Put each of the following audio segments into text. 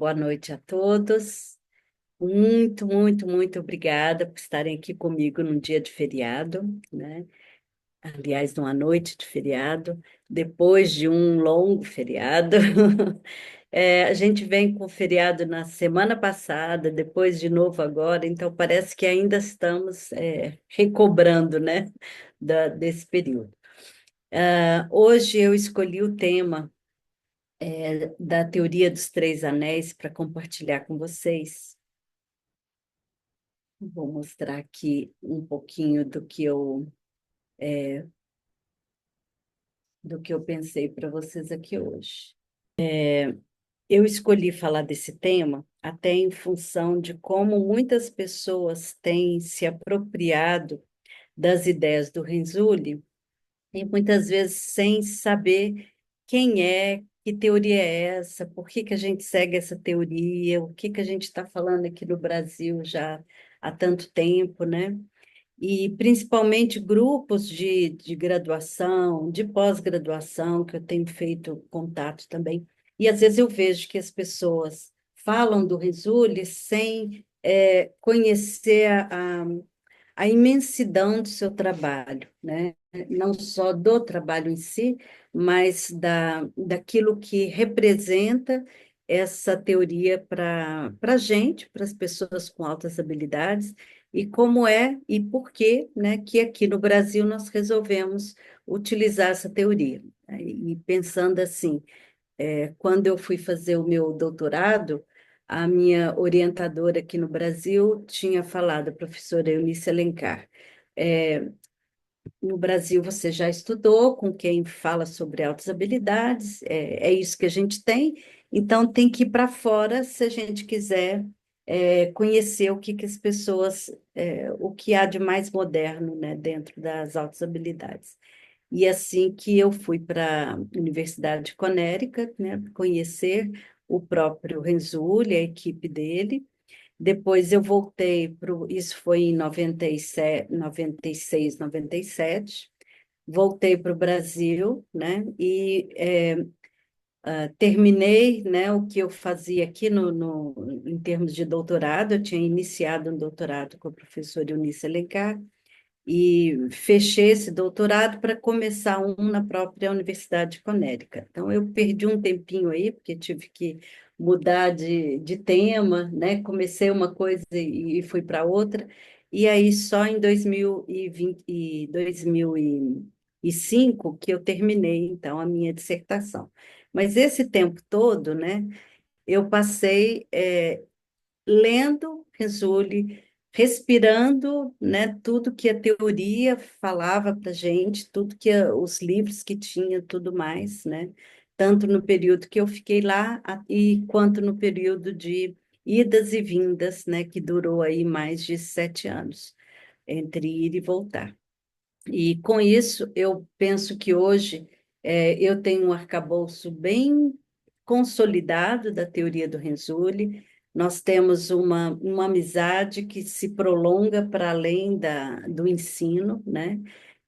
boa noite a todos. Muito, muito, muito obrigada por estarem aqui comigo num dia de feriado, né? Aliás, numa noite de feriado, depois de um longo feriado. A gente vem com o feriado na semana passada, depois de novo agora, então parece que ainda estamos recobrando, né, desse período. Hoje eu escolhi o tema da teoria dos três anéis para compartilhar com vocês. Vou mostrar aqui um pouquinho do que eu pensei para vocês aqui hoje. Eu escolhi falar desse tema até em função de como muitas pessoas têm se apropriado das ideias do Renzulli e muitas vezes sem saber quem é, que teoria é essa, por que que a gente segue essa teoria, o que que a gente está falando aqui no Brasil já há tanto tempo, né? E principalmente grupos de graduação, de pós-graduação, que eu tenho feito contato também. E às vezes eu vejo que as pessoas falam do Risuli sem conhecer a imensidão do seu trabalho, né? Não só do trabalho em si, mas daquilo que representa essa teoria para a gente, para as pessoas com altas habilidades, e como é e por que, né, que aqui no Brasil nós resolvemos utilizar essa teoria. E pensando assim, quando eu fui fazer o meu doutorado, a minha orientadora aqui no Brasil tinha falado, a professora Eunice Alencar, é, no Brasil você já estudou com quem fala sobre altas habilidades, é isso que a gente tem, então tem que ir para fora se a gente quiser conhecer o que que as pessoas, o que há de mais moderno, né, dentro das altas habilidades. E assim que eu fui para a Universidade de Connecticut, né, conhecer o próprio Renzulli, a equipe dele. Depois eu voltei para isso foi em 97, 96, 97. Voltei para o Brasil, né, e terminei, né, o que eu fazia aqui em termos de doutorado. Eu tinha iniciado um doutorado com a professora Eunice Alencar, e fechei esse doutorado para começar um na própria Universidade de Connecticut. Então, eu perdi um tempinho aí, porque tive que mudar de tema, né? Comecei uma coisa e fui para outra, e aí só em 2020, 2005 que eu terminei, então, a minha dissertação. Mas esse tempo todo, né, eu passei lendo Renzulli, respirando, né, tudo que a teoria falava para gente, tudo que os livros que tinha, tudo mais, né, tanto no período que eu fiquei lá e quanto no período de idas e vindas, né, que durou aí mais de 7 anos, entre ir e voltar. E com isso, eu penso que hoje eu tenho um arcabouço bem consolidado da teoria do Renzulli. Nós temos uma amizade que se prolonga para além do ensino, né?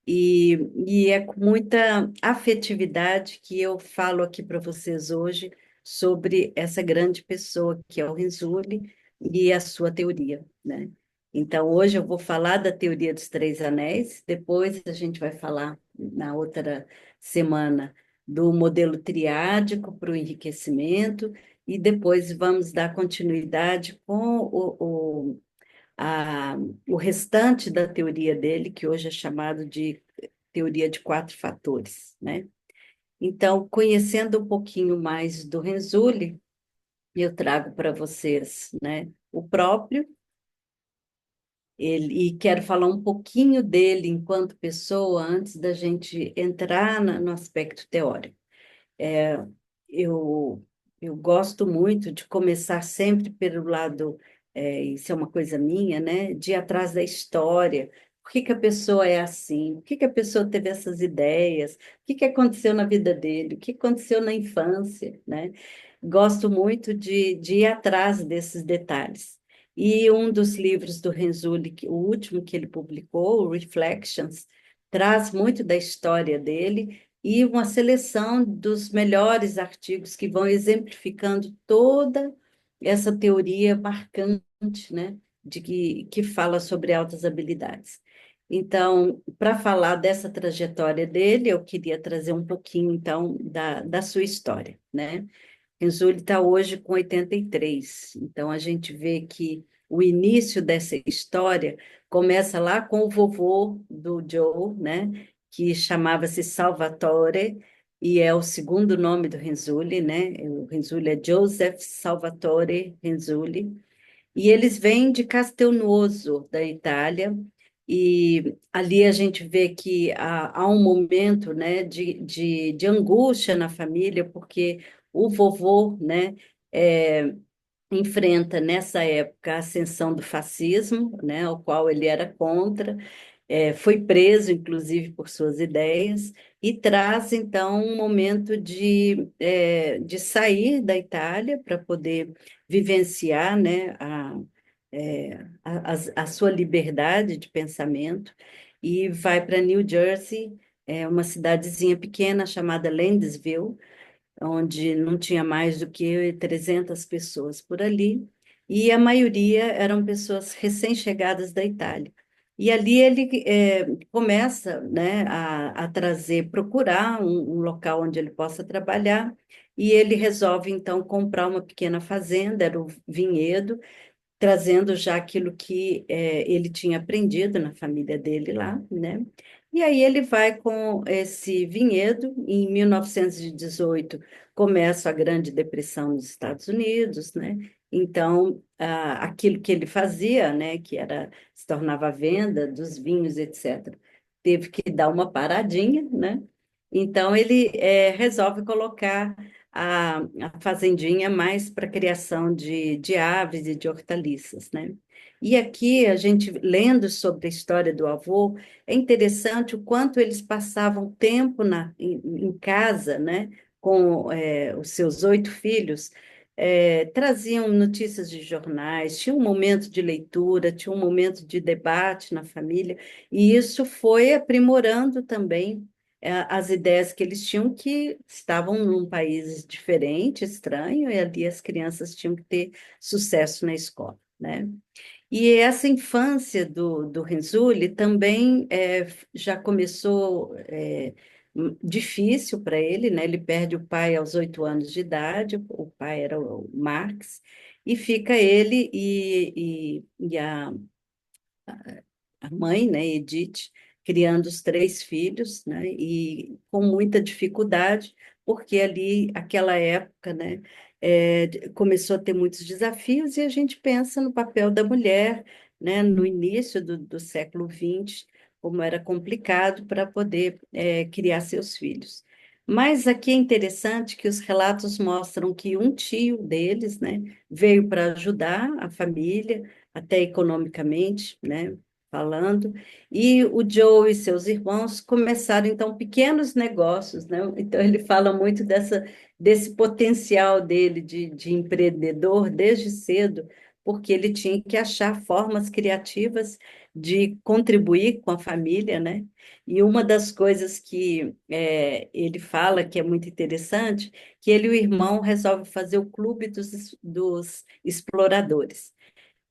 E é com muita afetividade que eu falo aqui para vocês hoje sobre essa grande pessoa que é o Renzulli e a sua teoria, né? Então, hoje eu vou falar da teoria dos três anéis, depois a gente vai falar na outra semana do modelo triádico para o enriquecimento, e depois vamos dar continuidade com a, o restante da teoria dele, que hoje é chamado de teoria de quatro fatores, né? Então, conhecendo um pouquinho mais do Renzulli, eu trago para vocês, né, o próprio, e quero falar um pouquinho dele enquanto pessoa antes da gente entrar no aspecto teórico. É, eu, eu gosto muito de começar sempre pelo lado, isso é uma coisa minha, né? De ir atrás da história. Por que que a pessoa é assim? Por que que a pessoa teve essas ideias? O que que aconteceu na vida dele? O que aconteceu na infância, né? Gosto muito de ir atrás desses detalhes. E um dos livros do Renzulli, o último que ele publicou, o Reflections, traz muito da história dele e uma seleção dos melhores artigos que vão exemplificando toda essa teoria marcante, né, que fala sobre altas habilidades. Então, para falar dessa trajetória dele, eu queria trazer um pouquinho, então, da sua história, né? Renzulli está hoje com 83, então a gente vê que o início dessa história começa lá com o vovô do Joe, né, que chamava-se Salvatore, e é o segundo nome do Renzulli, né? O Renzulli é Joseph Salvatore Renzulli, e eles vêm de Castelnuoso, da Itália, e ali a gente vê que há um momento, né, de angústia na família, porque o vovô, né, é, enfrenta nessa época a ascensão do fascismo, né, ao qual ele era contra, foi preso, inclusive, por suas ideias, e traz, então, um momento de sair da Itália para poder vivenciar, né, a sua liberdade de pensamento, e vai para New Jersey, uma cidadezinha pequena chamada Landisville, onde não tinha mais do que 300 pessoas por ali, e a maioria eram pessoas recém-chegadas da Itália. E ali ele começa, né, a trazer, procurar um local onde ele possa trabalhar, e ele resolve, então, comprar uma pequena fazenda, era o vinhedo, trazendo já aquilo que ele tinha aprendido na família dele lá, né? E aí ele vai com esse vinhedo, em 1918 começa a Grande Depressão nos Estados Unidos, né? Então, aquilo que ele fazia, né, que era se tornava a venda dos vinhos, etc., teve que dar uma paradinha, né? Então ele resolve colocar a fazendinha mais para criação de aves e de hortaliças, né? E aqui, a gente lendo sobre a história do avô, é interessante o quanto eles passavam tempo em casa, né? Com os seus 8 filhos, traziam notícias de jornais, tinha um momento de leitura, tinha um momento de debate na família, e isso foi aprimorando também as ideias que eles tinham, que estavam num país diferente, estranho, e ali as crianças tinham que ter sucesso na escola, né? E essa infância do Renzulli também já começou difícil para ele, né? Ele perde o pai aos 8 anos de idade, o pai era o Marx, e fica ele e a mãe, né, Edith, criando os 3 filhos, né, e com muita dificuldade, porque ali, aquela época, né, começou a ter muitos desafios, e a gente pensa no papel da mulher, né, no início do século XX, como era complicado para poder criar seus filhos. Mas aqui é interessante que os relatos mostram que um tio deles, né, veio para ajudar a família, até economicamente, né, falando, e o Joe e seus irmãos começaram, então, pequenos negócios, né? Então, ele fala muito desse potencial dele de empreendedor desde cedo, porque ele tinha que achar formas criativas de contribuir com a família, né? E uma das coisas que ele fala que é muito interessante, que ele e o irmão resolvem fazer o clube dos exploradores.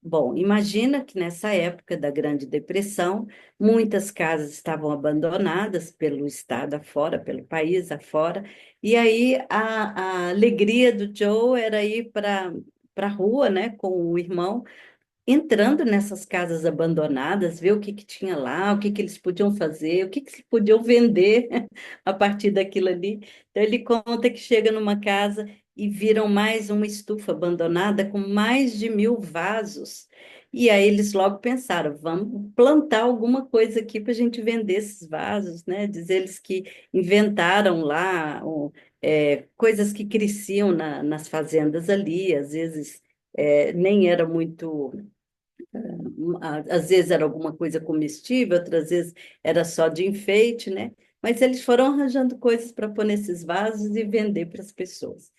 Bom, imagina que nessa época da Grande Depressão, muitas casas estavam abandonadas pelo estado afora, pelo país afora, e aí a alegria do Joe era ir para a rua, né, com o irmão, entrando nessas casas abandonadas, ver o que que tinha lá, o que que eles podiam fazer, o que que podiam vender a partir daquilo ali. Então, ele conta que chega numa casa e viram mais uma estufa abandonada com mais de 1.000 vasos. E aí eles logo pensaram, vamos plantar alguma coisa aqui para a gente vender esses vasos, né? Diz eles que inventaram lá coisas que cresciam nas fazendas ali, às vezes nem era muito às vezes era alguma coisa comestível, outras vezes era só de enfeite, né? Mas eles foram arranjando coisas para pôr nesses vasos e vender para as pessoas.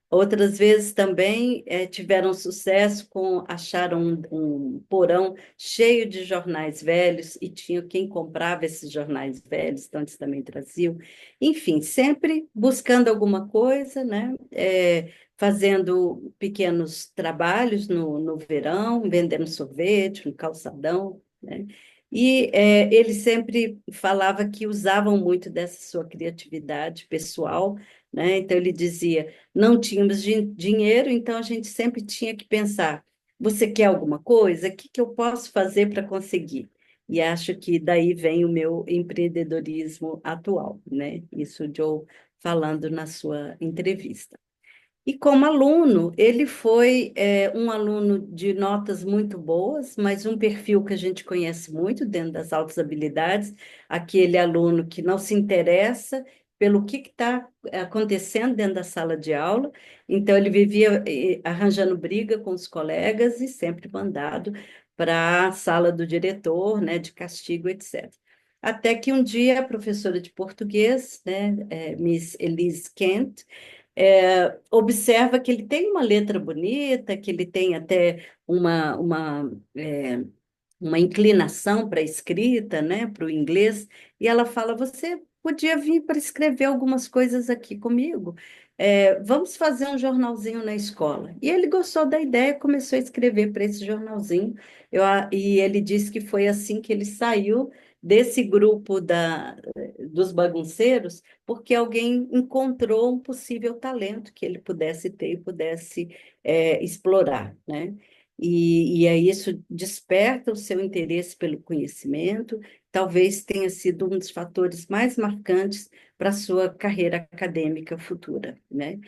Outras vezes também tiveram sucesso com acharam um porão cheio de jornais velhos e tinha quem comprava esses jornais velhos, então eles também traziam. Enfim, sempre buscando alguma coisa, né? Fazendo pequenos trabalhos no verão, vendendo sorvete no calçadão, né? E ele sempre falava que usavam muito dessa sua criatividade pessoal, né? Então ele dizia não tínhamos dinheiro, então a gente sempre tinha que pensar: você quer alguma coisa? O que que eu posso fazer para conseguir? E acho que daí vem o meu empreendedorismo atual, né? Isso o Joe falando na sua entrevista. E como aluno, ele foi um aluno de notas muito boas, mas um perfil que a gente conhece muito dentro das altas habilidades, aquele aluno que não se interessa pelo que está acontecendo dentro da sala de aula, então ele vivia arranjando briga com os colegas e sempre mandado para a sala do diretor, né, de castigo, etc. Até que um dia a professora de português, né, Miss Elise Kent, observa que ele tem uma letra bonita, que ele tem até uma inclinação para a escrita, né, para o inglês, e ela fala: Você podia vir para escrever algumas coisas aqui comigo. Vamos fazer um jornalzinho na escola. E ele gostou da ideia, começou a escrever para esse jornalzinho. E ele disse que foi assim que ele saiu desse grupo dos bagunceiros, porque alguém encontrou um possível talento que ele pudesse ter e pudesse explorar, né? E aí isso desperta o seu interesse pelo conhecimento, talvez tenha sido um dos fatores mais marcantes para a sua carreira acadêmica futura, né?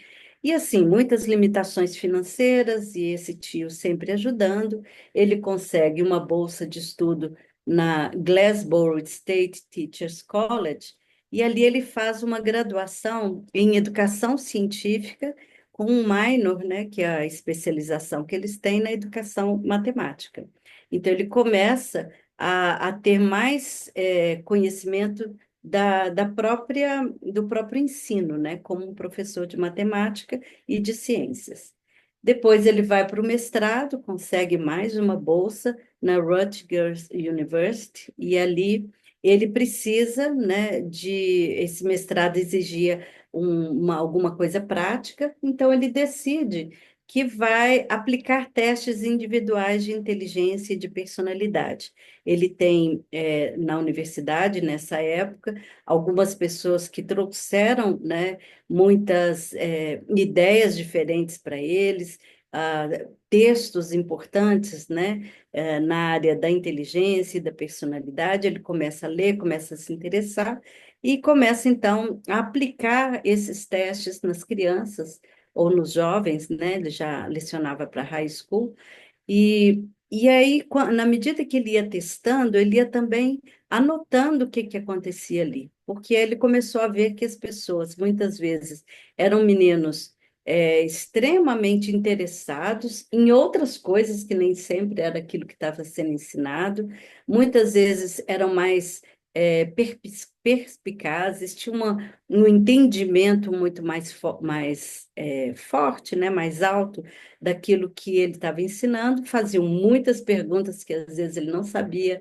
E assim, muitas limitações financeiras e esse tio sempre ajudando, ele consegue uma bolsa de estudo na Glasgow State Teachers College, e ali ele faz uma graduação em educação científica com um minor, né, que é a especialização que eles têm na educação matemática. Então, ele começa a ter mais conhecimento do próprio ensino, né, como um professor de matemática e de ciências. Depois ele vai para o mestrado, consegue mais uma bolsa na Rutgers University, e ali ele precisa, né, esse mestrado exigia alguma coisa prática, então ele decide que vai aplicar testes individuais de inteligência e de personalidade. Ele tem, na universidade, nessa época, algumas pessoas que trouxeram, né, muitas, ideias diferentes para eles, ah, textos importantes, né, na área da inteligência e da personalidade. Ele começa a ler, começa a se interessar e começa, então, a aplicar esses testes nas crianças ou nos jovens, né? Ele já lecionava para high school, e aí, na medida que ele ia testando, ele ia também anotando o que que acontecia ali, porque ele começou a ver que as pessoas, muitas vezes, eram meninos extremamente interessados em outras coisas que nem sempre era aquilo que estava sendo ensinado, muitas vezes eram mais perspicazes, tinham um entendimento muito mais forte, né, mais alto daquilo que ele estava ensinando, faziam muitas perguntas que às vezes ele não sabia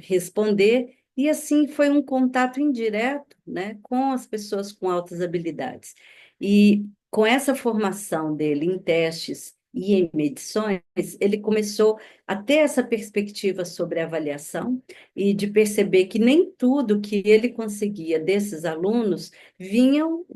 responder, e assim foi um contato indireto, né, com as pessoas com altas habilidades. E com essa formação dele em testes e em medições, ele começou a ter essa perspectiva sobre a avaliação e de perceber que nem tudo que ele conseguia desses alunos vinham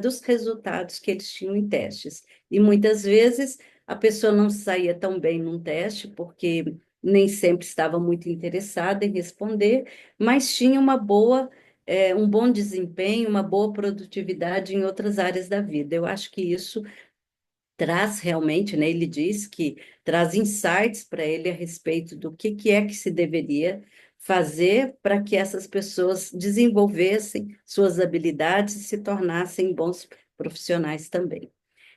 dos resultados que eles tinham em testes. E muitas vezes a pessoa não saía tão bem num teste, porque nem sempre estava muito interessada em responder, mas tinha um bom desempenho, uma boa produtividade em outras áreas da vida. Eu acho que isso traz realmente, né? Ele diz que traz insights para ele a respeito do que é que se deveria fazer para que essas pessoas desenvolvessem suas habilidades e se tornassem bons profissionais também.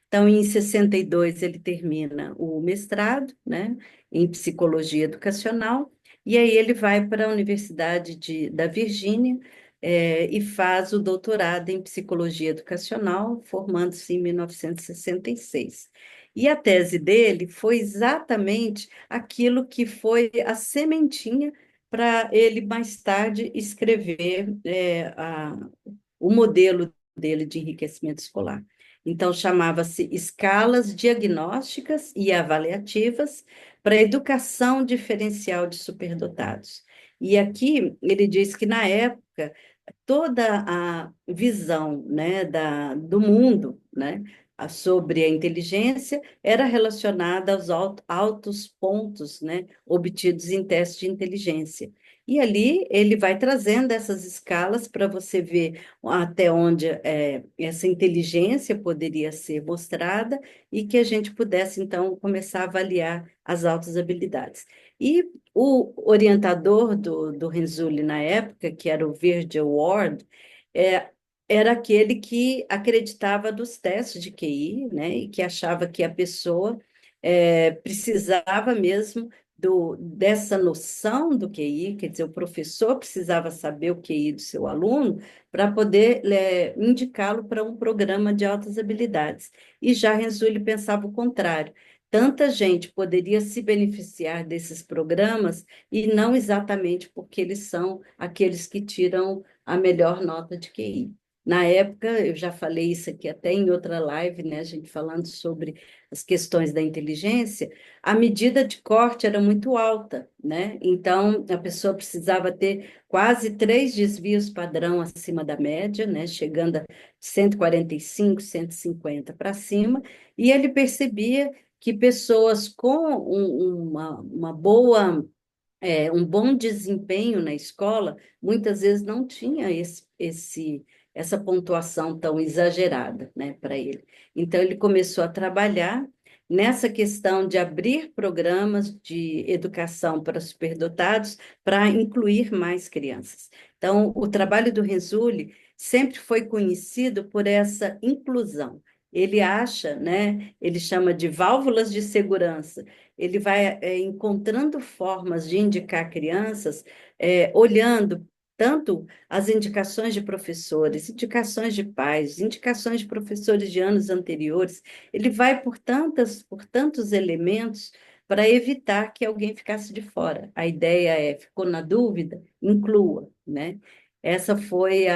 Então, em 62, ele termina o mestrado, né, em psicologia educacional, e aí ele vai para a Universidade da Virgínia e faz o doutorado em psicologia educacional, formando-se em 1966. E a tese dele foi exatamente aquilo que foi a sementinha para ele mais tarde escrever o modelo dele de enriquecimento escolar. Então, chamava-se Escalas Diagnósticas e Avaliativas para a Educação Diferencial de Superdotados. E aqui ele diz que, na época, toda a visão, né, do mundo, né, sobre a inteligência era relacionada aos altos pontos, né, obtidos em testes de inteligência. E ali ele vai trazendo essas escalas para você ver até onde essa inteligência poderia ser mostrada e que a gente pudesse, então, começar a avaliar as altas habilidades. E o orientador do Renzulli na época, que era o Virgil Ward, é, era aquele que acreditava dos testes de QI, né, e que achava que a pessoa precisava mesmo dessa noção do QI, quer dizer, o professor precisava saber o QI do seu aluno para poder indicá-lo para um programa de altas habilidades. E já Renzulli pensava o contrário. Tanta gente poderia se beneficiar desses programas e não exatamente porque eles são aqueles que tiram a melhor nota de QI. Na época, eu já falei isso aqui até em outra live, né, a gente falando sobre as questões da inteligência, a medida de corte era muito alta, né? Então, a pessoa precisava ter quase 3 desvios padrão acima da média, né? Chegando a 145, 150 para cima, e ele percebia que pessoas com uma boa um bom desempenho na escola, muitas vezes não tinha essa pontuação tão exagerada, né, para ele. Então, ele começou a trabalhar nessa questão de abrir programas de educação para superdotados para incluir mais crianças. Então, o trabalho do Renzulli sempre foi conhecido por essa inclusão. Ele acha, né, ele chama de válvulas de segurança, ele vai encontrando formas de indicar crianças, olhando tanto as indicações de professores, indicações de pais, indicações de professores de anos anteriores, ele vai por tantos elementos para evitar que alguém ficasse de fora. A ideia ficou na dúvida, inclua, né? Essa foi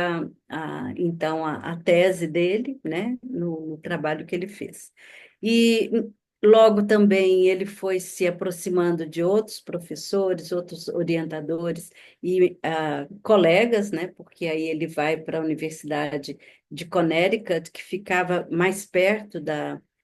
então a tese dele, né, no trabalho que ele fez. E logo também ele foi se aproximando de outros professores, outros orientadores e colegas, né? Porque aí ele vai para a Universidade de Connecticut, que ficava mais perto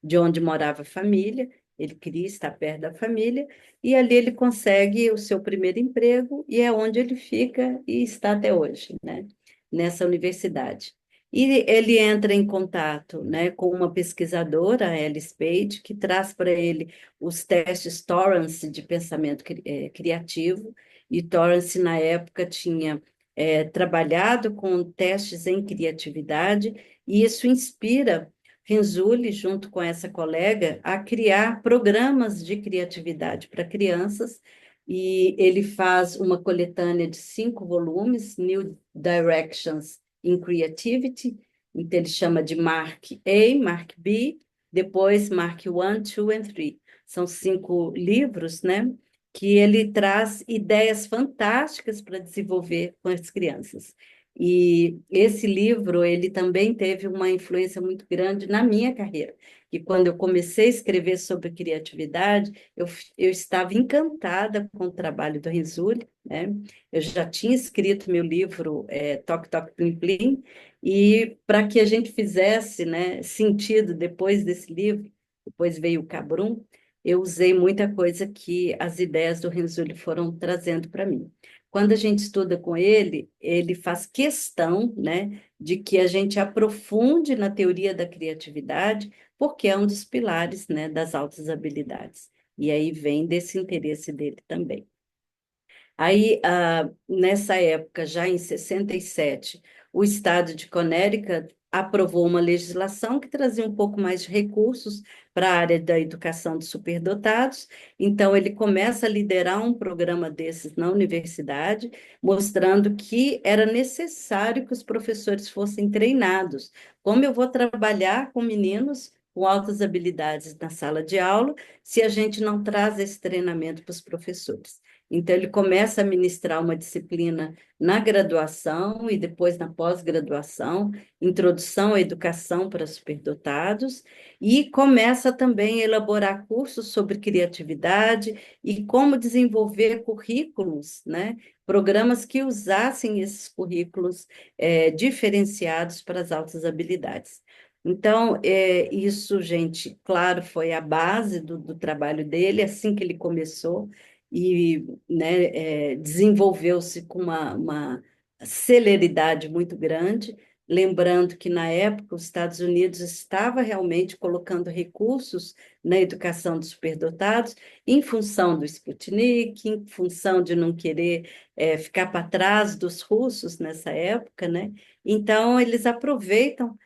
de onde morava a família. Ele queria estar perto da família, e ali ele consegue o seu primeiro emprego, e é onde ele fica e está até hoje, né? Nessa universidade. E ele entra em contato, né, com uma pesquisadora, a Alice Page, que traz para ele os testes Torrance de pensamento criativo, e Torrance, na época, tinha trabalhado com testes em criatividade, e isso inspira Renzulli, junto com essa colega, a criar programas de criatividade para crianças, e ele faz uma coletânea de 5 volumes, New Directions in Creativity, então ele chama de Mark A, Mark B, depois Mark 1, 2 and 3. São 5 livros, né, que ele traz ideias fantásticas para desenvolver com as crianças. E esse livro, ele também teve uma influência muito grande na minha carreira. E quando eu comecei a escrever sobre criatividade, eu estava encantada com o trabalho do Renzulli, né? Eu já tinha escrito meu livro Toque, Toque, Plim, Plim, e para que a gente fizesse, né, sentido depois desse livro, depois veio o Cabrum, eu usei muita coisa que as ideias do Renzulli foram trazendo para mim. Quando a gente estuda com ele, ele faz questão, né, de que a gente aprofunde na teoria da criatividade, porque é um dos pilares, né, das altas habilidades. E aí vem desse interesse dele também. Aí, nessa época, já em 67, o estado de Connecticut aprovou uma legislação que trazia um pouco mais de recursos para a área da educação de superdotados. Então, ele começa a liderar um programa desses na universidade, mostrando que era necessário que os professores fossem treinados. Como eu vou trabalhar com meninos com altas habilidades na sala de aula, se a gente não traz esse treinamento para os professores? Então, ele começa a ministrar uma disciplina na graduação e depois na pós-graduação, introdução à educação para superdotados, e começa também a elaborar cursos sobre criatividade e como desenvolver currículos, né? Programas que usassem esses currículos diferenciados para as altas habilidades. Então, isso, gente, claro, foi a base do trabalho dele, assim que ele começou, e né, desenvolveu-se com uma celeridade muito grande, lembrando que na época os Estados Unidos estava realmente colocando recursos na educação dos superdotados, em função do Sputnik, em função de não querer ficar para trás dos russos nessa época, né? Então eles aproveitam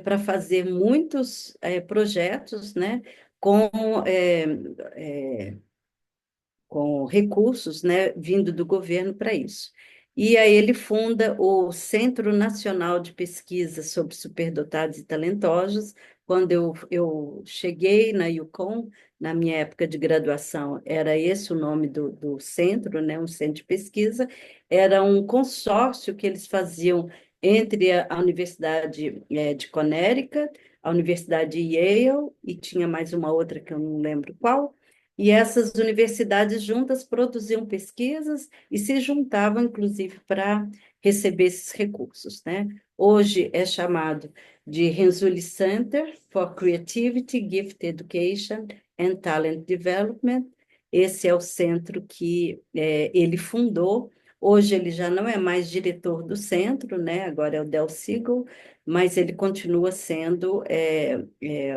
para fazer muitos projetos, né? Com é, é, com recursos, né, vindo do governo para isso. E aí ele funda o Centro Nacional de Pesquisa sobre Superdotados e Talentosos. Quando eu cheguei na UConn, na minha época de graduação, era esse o nome do centro, né, um centro de pesquisa. Era um consórcio que eles faziam entre a Universidade de Connecticut, a Universidade de Yale, e tinha mais uma outra que eu não lembro qual, e essas universidades juntas produziam pesquisas e se juntavam, inclusive, para receber esses recursos, né? Hoje é chamado de Renzulli Center for Creativity, Gift Education and Talent Development. Esse é o centro que ele fundou. Hoje ele já não é mais diretor do centro, né? Agora é o Del Siegel, mas ele continua sendo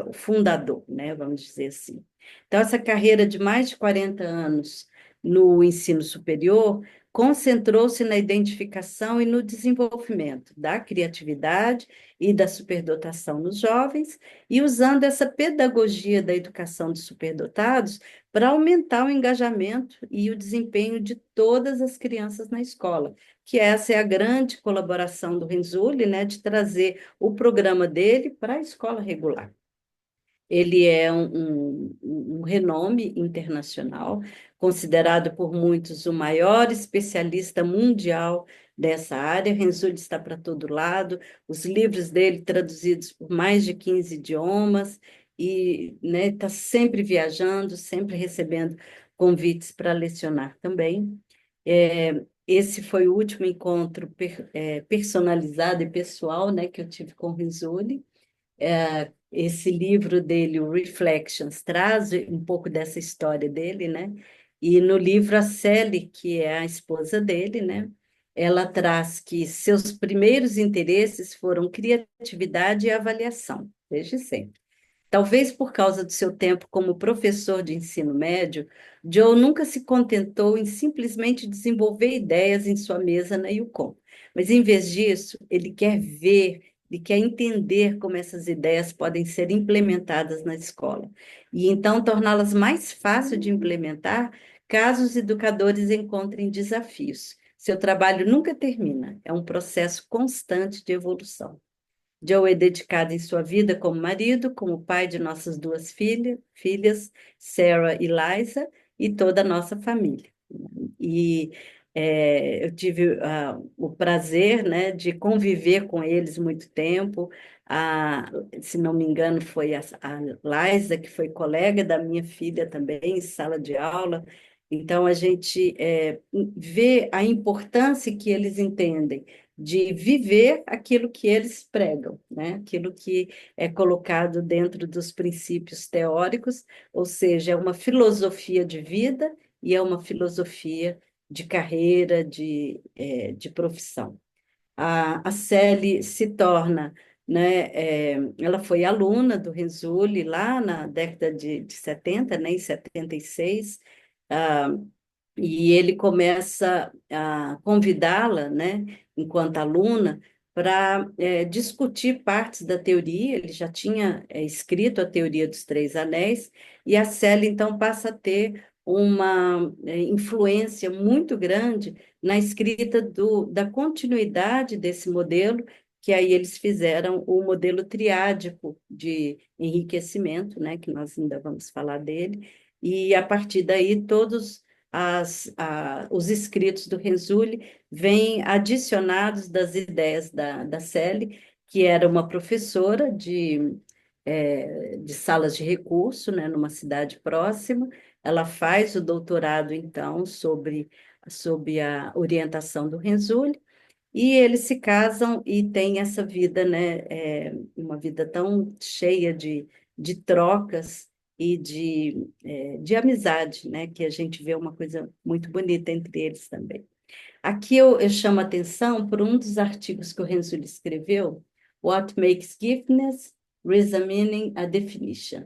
o fundador, né? Vamos dizer assim. Então, essa carreira de mais de 40 anos no ensino superior concentrou-se na identificação e no desenvolvimento da criatividade e da superdotação nos jovens, e usando essa pedagogia da educação dos superdotados para aumentar o engajamento e o desempenho de todas as crianças na escola, que essa é a grande colaboração do Renzulli, né, de trazer o programa dele para a escola regular. Ele é um renome internacional, considerado por muitos o maior especialista mundial dessa área. Renzulli está para todo lado, os livros dele traduzidos por mais de 15 idiomas, e né, está sempre viajando, sempre recebendo convites para lecionar também. Esse foi o último encontro personalizado e pessoal, né, que eu tive com o Renzulli. Esse livro dele, o Reflections, traz um pouco dessa história dele, né? E no livro a Sally, que é a esposa dele, né? Ela traz que seus primeiros interesses foram criatividade e avaliação, desde sempre. Talvez por causa do seu tempo como professor de ensino médio, Joe nunca se contentou em simplesmente desenvolver ideias em sua mesa na Yukon. Mas, em vez disso, ele quer ver, ele quer entender como essas ideias podem ser implementadas na escola. E então torná-las mais fáceis de implementar caso os educadores encontrem desafios. Seu trabalho nunca termina, é um processo constante de evolução. Joe é dedicado em sua vida como marido, como pai de nossas duas filhas, Sarah e Liza, e toda a nossa família. E eu tive o prazer, né, de conviver com eles muito tempo. Se não me engano, foi a Liza, que foi colega da minha filha também, em sala de aula. Então, a gente vê a importância que eles entendem de viver aquilo que eles pregam, né? Aquilo que é colocado dentro dos princípios teóricos, ou seja, é uma filosofia de vida e é uma filosofia de carreira, de profissão. A Celi se torna, né, ela foi aluna do Renzulli lá na década de 70, né, em 76, ah, e ele começa a convidá-la, né, enquanto aluna, para discutir partes da teoria. Ele já tinha escrito a teoria dos Três Anéis, e a Shelley, então, passa a ter uma influência muito grande na escrita da continuidade desse modelo, que aí eles fizeram o modelo triádico de enriquecimento, né, que nós ainda vamos falar dele, e a partir daí todos os escritos do Renzulli vêm adicionados das ideias da Shelley, que era uma professora de salas de recurso, né, numa cidade próxima. Ela faz o doutorado, então, sobre a orientação do Renzulli, e eles se casam e têm essa vida, né, uma vida tão cheia de trocas e de amizade, né, que a gente vê uma coisa muito bonita entre eles também. Aqui eu chamo a atenção por um dos artigos que o Renzulli escreveu, What Makes Giftedness? Reexamining a Definition.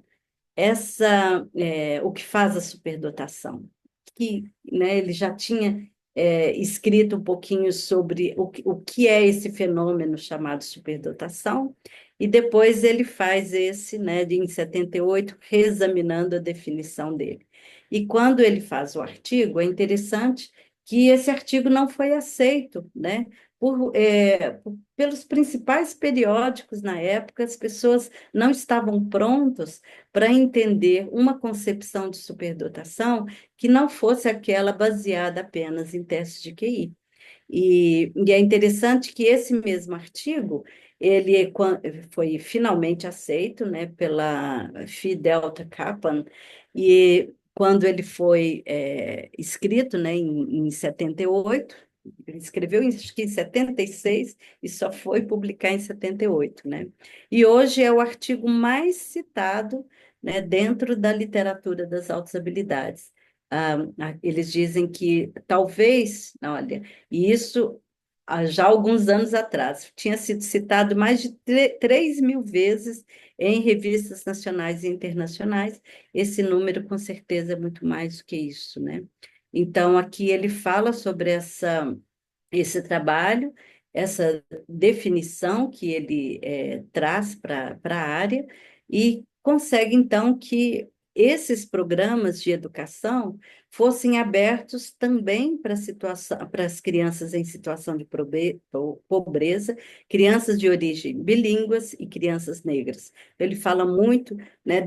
O que faz a superdotação, que, né, ele já tinha escrito um pouquinho sobre o que é esse fenômeno chamado superdotação, e depois ele faz esse, né, em 78, reexaminando a definição dele. E quando ele faz o artigo, é interessante que esse artigo não foi aceito, né, pelos principais periódicos na época. As pessoas não estavam prontas para entender uma concepção de superdotação que não fosse aquela baseada apenas em testes de QI. E é interessante que esse mesmo artigo, foi finalmente aceito, né, pela Phi Delta Kappan, e quando ele foi escrito, né, em 78, ele escreveu acho que em 76 e só foi publicar em 78, né? E hoje é o artigo mais citado, né, dentro da literatura das altas habilidades. Eles dizem que talvez, olha, e isso há já alguns anos atrás, tinha sido citado mais de 3.000 vezes em revistas nacionais e internacionais. Esse número, com certeza, é muito mais do que isso, né? Então, aqui ele fala sobre esse trabalho, essa definição que ele traz para a área, e consegue, então, que esses programas de educação fossem abertos também para as crianças em situação de pobreza, crianças de origem bilíngues e crianças negras. Ele fala muito, né,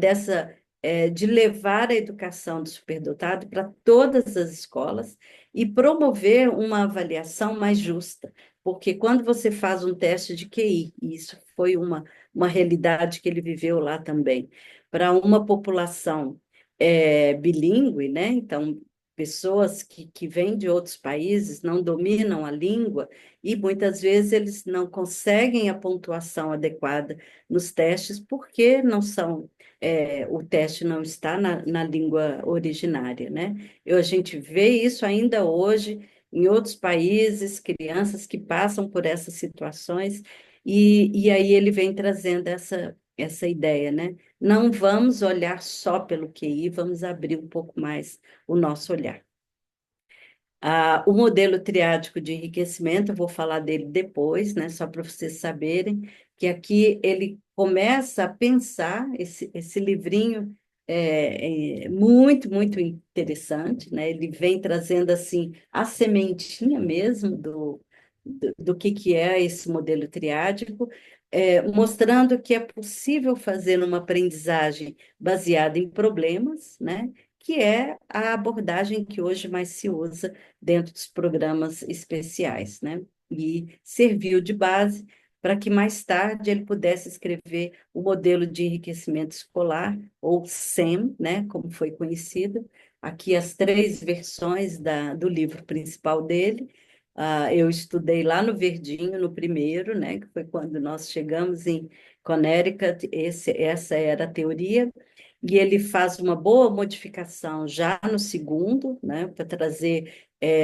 de levar a educação do superdotado para todas as escolas e promover uma avaliação mais justa, porque quando você faz um teste de QI, e isso foi uma realidade que ele viveu lá também, para uma população bilíngue, né? Então, pessoas que vêm de outros países não dominam a língua, e muitas vezes eles não conseguem a pontuação adequada nos testes porque não são, o teste não está na língua originária, né? A gente vê isso ainda hoje em outros países, crianças que passam por essas situações, e aí ele vem trazendo essa ideia, né? Não vamos olhar só pelo QI, vamos abrir um pouco mais o nosso olhar. O modelo triádico de enriquecimento, eu vou falar dele depois, né? Só para vocês saberem que aqui ele começa a pensar, esse livrinho muito, muito interessante, né? Ele vem trazendo, assim, a sementinha mesmo do que é esse modelo triádico, mostrando que é possível fazer uma aprendizagem baseada em problemas, né? Que é a abordagem que hoje mais se usa dentro dos programas especiais, né? E serviu de base para que mais tarde ele pudesse escrever o modelo de enriquecimento escolar, ou SEM, né, como foi conhecido. Aqui as três versões do livro principal dele. Eu estudei lá no Verdinho, no primeiro, né, que foi quando nós chegamos em Connecticut. Essa era a teoria, e ele faz uma boa modificação já no segundo, né, para trazer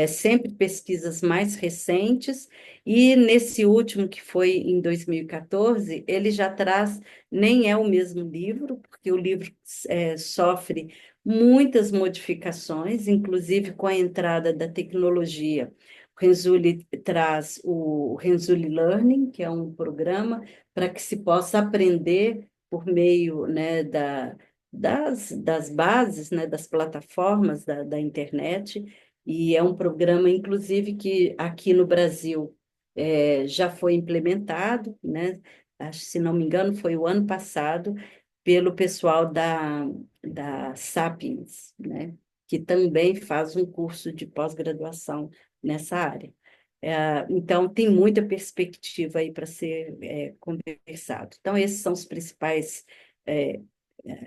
sempre pesquisas mais recentes, e nesse último, que foi em 2014, ele já traz, nem é o mesmo livro, porque o livro sofre muitas modificações, inclusive com a entrada da tecnologia. O Renzulli traz o Renzulli Learning, que é um programa para que se possa aprender por meio, né, das bases, né, das plataformas da internet, e é um programa, inclusive, que aqui no Brasil já foi implementado, né? Acho, se não me engano, foi o ano passado, pelo pessoal da Sapiens, né? Que também faz um curso de pós-graduação nessa área. Então, tem muita perspectiva aí para ser conversado. Então, esses são os principais é,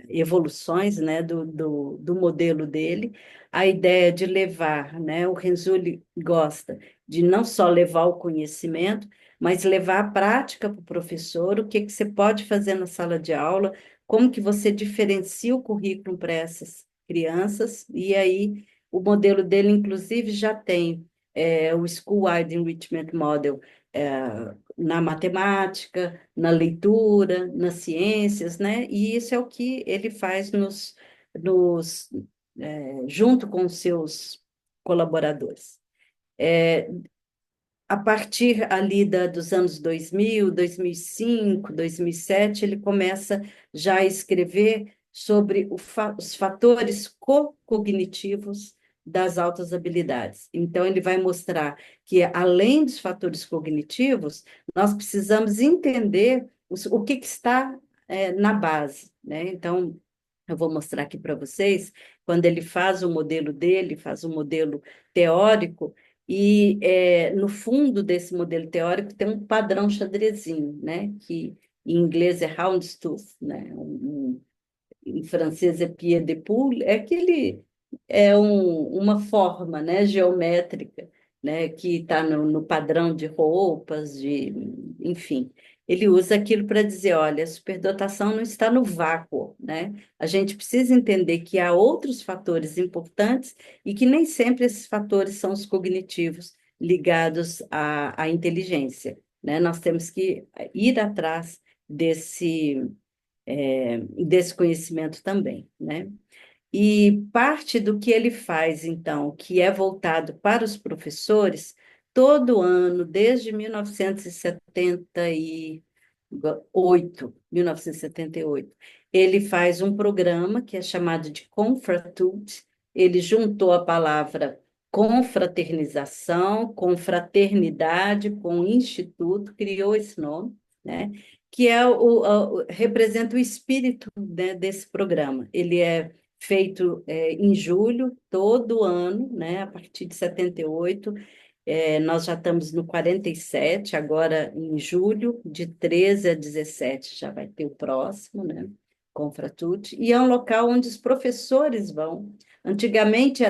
evoluções, né, do modelo dele. A ideia de levar, né, o Renzulli gosta de não só levar o conhecimento, mas levar a prática para o professor, o que que você pode fazer na sala de aula, como que você diferencia o currículo para essas crianças, e aí o modelo dele, inclusive, já tem o School-Wide Enrichment Model, na matemática, na leitura, nas ciências, né? E isso é o que ele faz junto com os seus colaboradores. A partir ali dos anos 2000, 2005, 2007, ele começa já a escrever sobre os fatores cognitivos das altas habilidades. Então, ele vai mostrar que, além dos fatores cognitivos, nós precisamos entender o que está na base, né? Então, eu vou mostrar aqui para vocês, quando ele faz o modelo dele, faz o modelo teórico, e no fundo desse modelo teórico tem um padrão xadrezinho, né? Que em inglês é Houndstooth, né? Em francês é pied de poule, uma forma, né, geométrica, né, que está no padrão de roupas, enfim. Ele usa aquilo para dizer, olha, a superdotação não está no vácuo, né? A gente precisa entender que há outros fatores importantes e que nem sempre esses fatores são os cognitivos ligados à inteligência, né? Nós temos que ir atrás desse conhecimento também, né? E parte do que ele faz, então, que é voltado para os professores, todo ano, desde 1978, ele faz um programa que é chamado de Confraternity. Ele juntou a palavra confraternização, confraternidade, com instituto, criou esse nome, né? Que representa o espírito, né, desse programa. Ele é feito em julho, todo ano, né, a partir de 78. Nós já estamos no 47, agora em julho, de 13 a 17, já vai ter o próximo, né, Confratute, e é um local onde os professores vão. Antigamente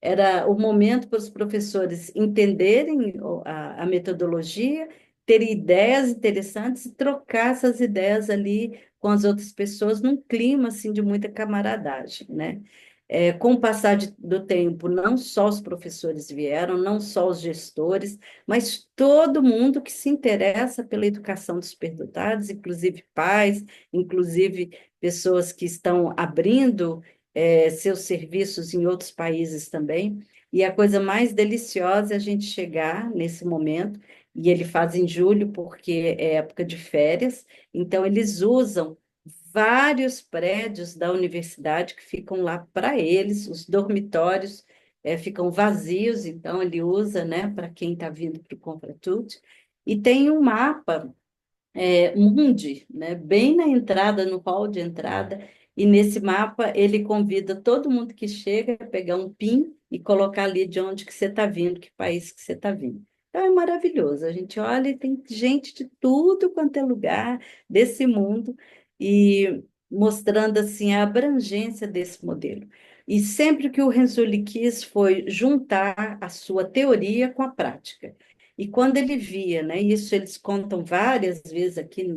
era o momento para os professores entenderem a metodologia, terem ideias interessantes e trocar essas ideias ali com as outras pessoas num clima assim de muita camaradagem, né? Com o passar do tempo, não só os professores vieram, não só os gestores, mas todo mundo que se interessa pela educação dos superdotados, inclusive pais, inclusive pessoas que estão abrindo seus serviços em outros países também. E a coisa mais deliciosa é a gente chegar nesse momento, e ele faz em julho, porque é época de férias, então eles usam vários prédios da universidade que ficam lá para eles, os dormitórios ficam vazios, então ele usa, né, para quem está vindo para o Confratute, e tem um mapa Mundi, né, bem na entrada, no hall de entrada, e nesse mapa ele convida todo mundo que chega a pegar um PIN e colocar ali de onde que você está vindo, que país que você está vindo. Então é maravilhoso, a gente olha e tem gente de tudo quanto é lugar desse mundo, e mostrando assim a abrangência desse modelo. E sempre que o Renzulli quis foi juntar a sua teoria com a prática. E quando ele via, né, isso eles contam várias vezes aqui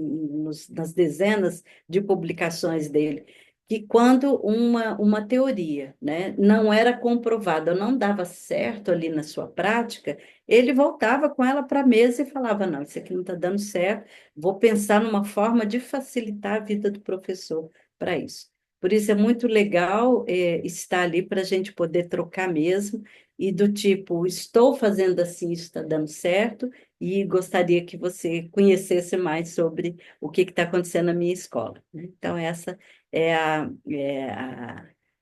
nas dezenas de publicações dele, que quando uma teoria, né, não era comprovada, não dava certo ali na sua prática, ele voltava com ela para a mesa e falava, não, isso aqui não está dando certo, vou pensar numa forma de facilitar a vida do professor para isso. Por isso é muito legal estar ali para a gente poder trocar mesmo, e do tipo, estou fazendo assim, isso está dando certo, e gostaria que você conhecesse mais sobre o que está acontecendo na minha escola, né? Então, essa é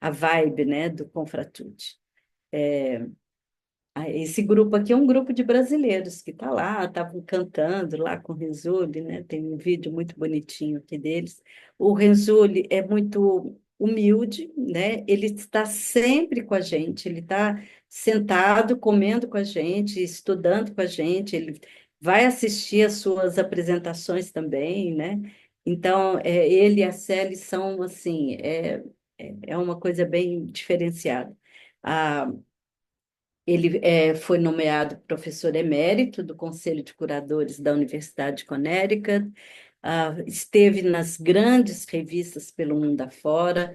a vibe, né, do Confratude. Esse grupo aqui é um grupo de brasileiros que está lá, estavam cantando lá com o Renzulli, né? Tem um vídeo muito bonitinho aqui deles. O Renzulli é muito humilde, né? Ele está sempre com a gente, ele está sentado, comendo com a gente, estudando com a gente, ele vai assistir às suas apresentações também, né? Então, ele e a Célia são, assim, é uma coisa bem diferenciada. A Ele foi nomeado professor emérito do Conselho de Curadores da Universidade de Connecticut, esteve nas grandes revistas pelo mundo afora,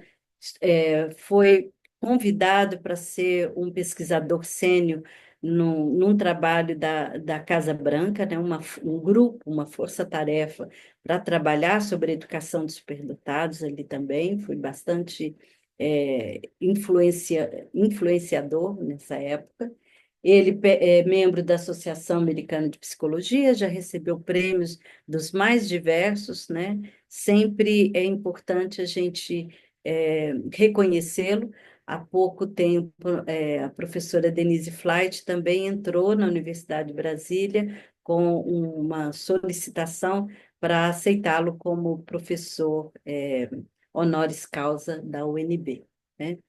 foi convidado para ser um pesquisador sênior num trabalho da Casa Branca, né, um grupo, uma força-tarefa para trabalhar sobre a educação dos superdotados ali também, foi bastante influenciador nessa época. Ele é membro da Associação Americana de Psicologia, já recebeu prêmios dos mais diversos, né? Sempre é importante a gente reconhecê-lo. Há pouco tempo, a professora Denise Flight também entrou na Universidade de Brasília com uma solicitação para aceitá-lo como professor honoris causa da UNB, né?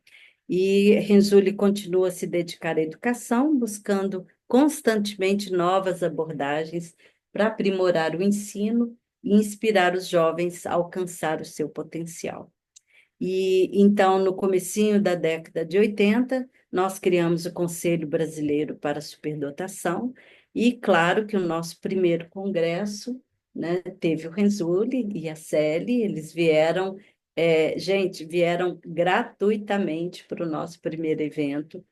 E Renzulli continua a se dedicar à educação, buscando constantemente novas abordagens para aprimorar o ensino e inspirar os jovens a alcançar o seu potencial. E então, no comecinho da década de 80, nós criamos o Conselho Brasileiro para a Superdotação, e claro que o nosso primeiro congresso, né, teve o Renzulli e a Celi, eles vieram, gente, vieram gratuitamente para o nosso primeiro evento.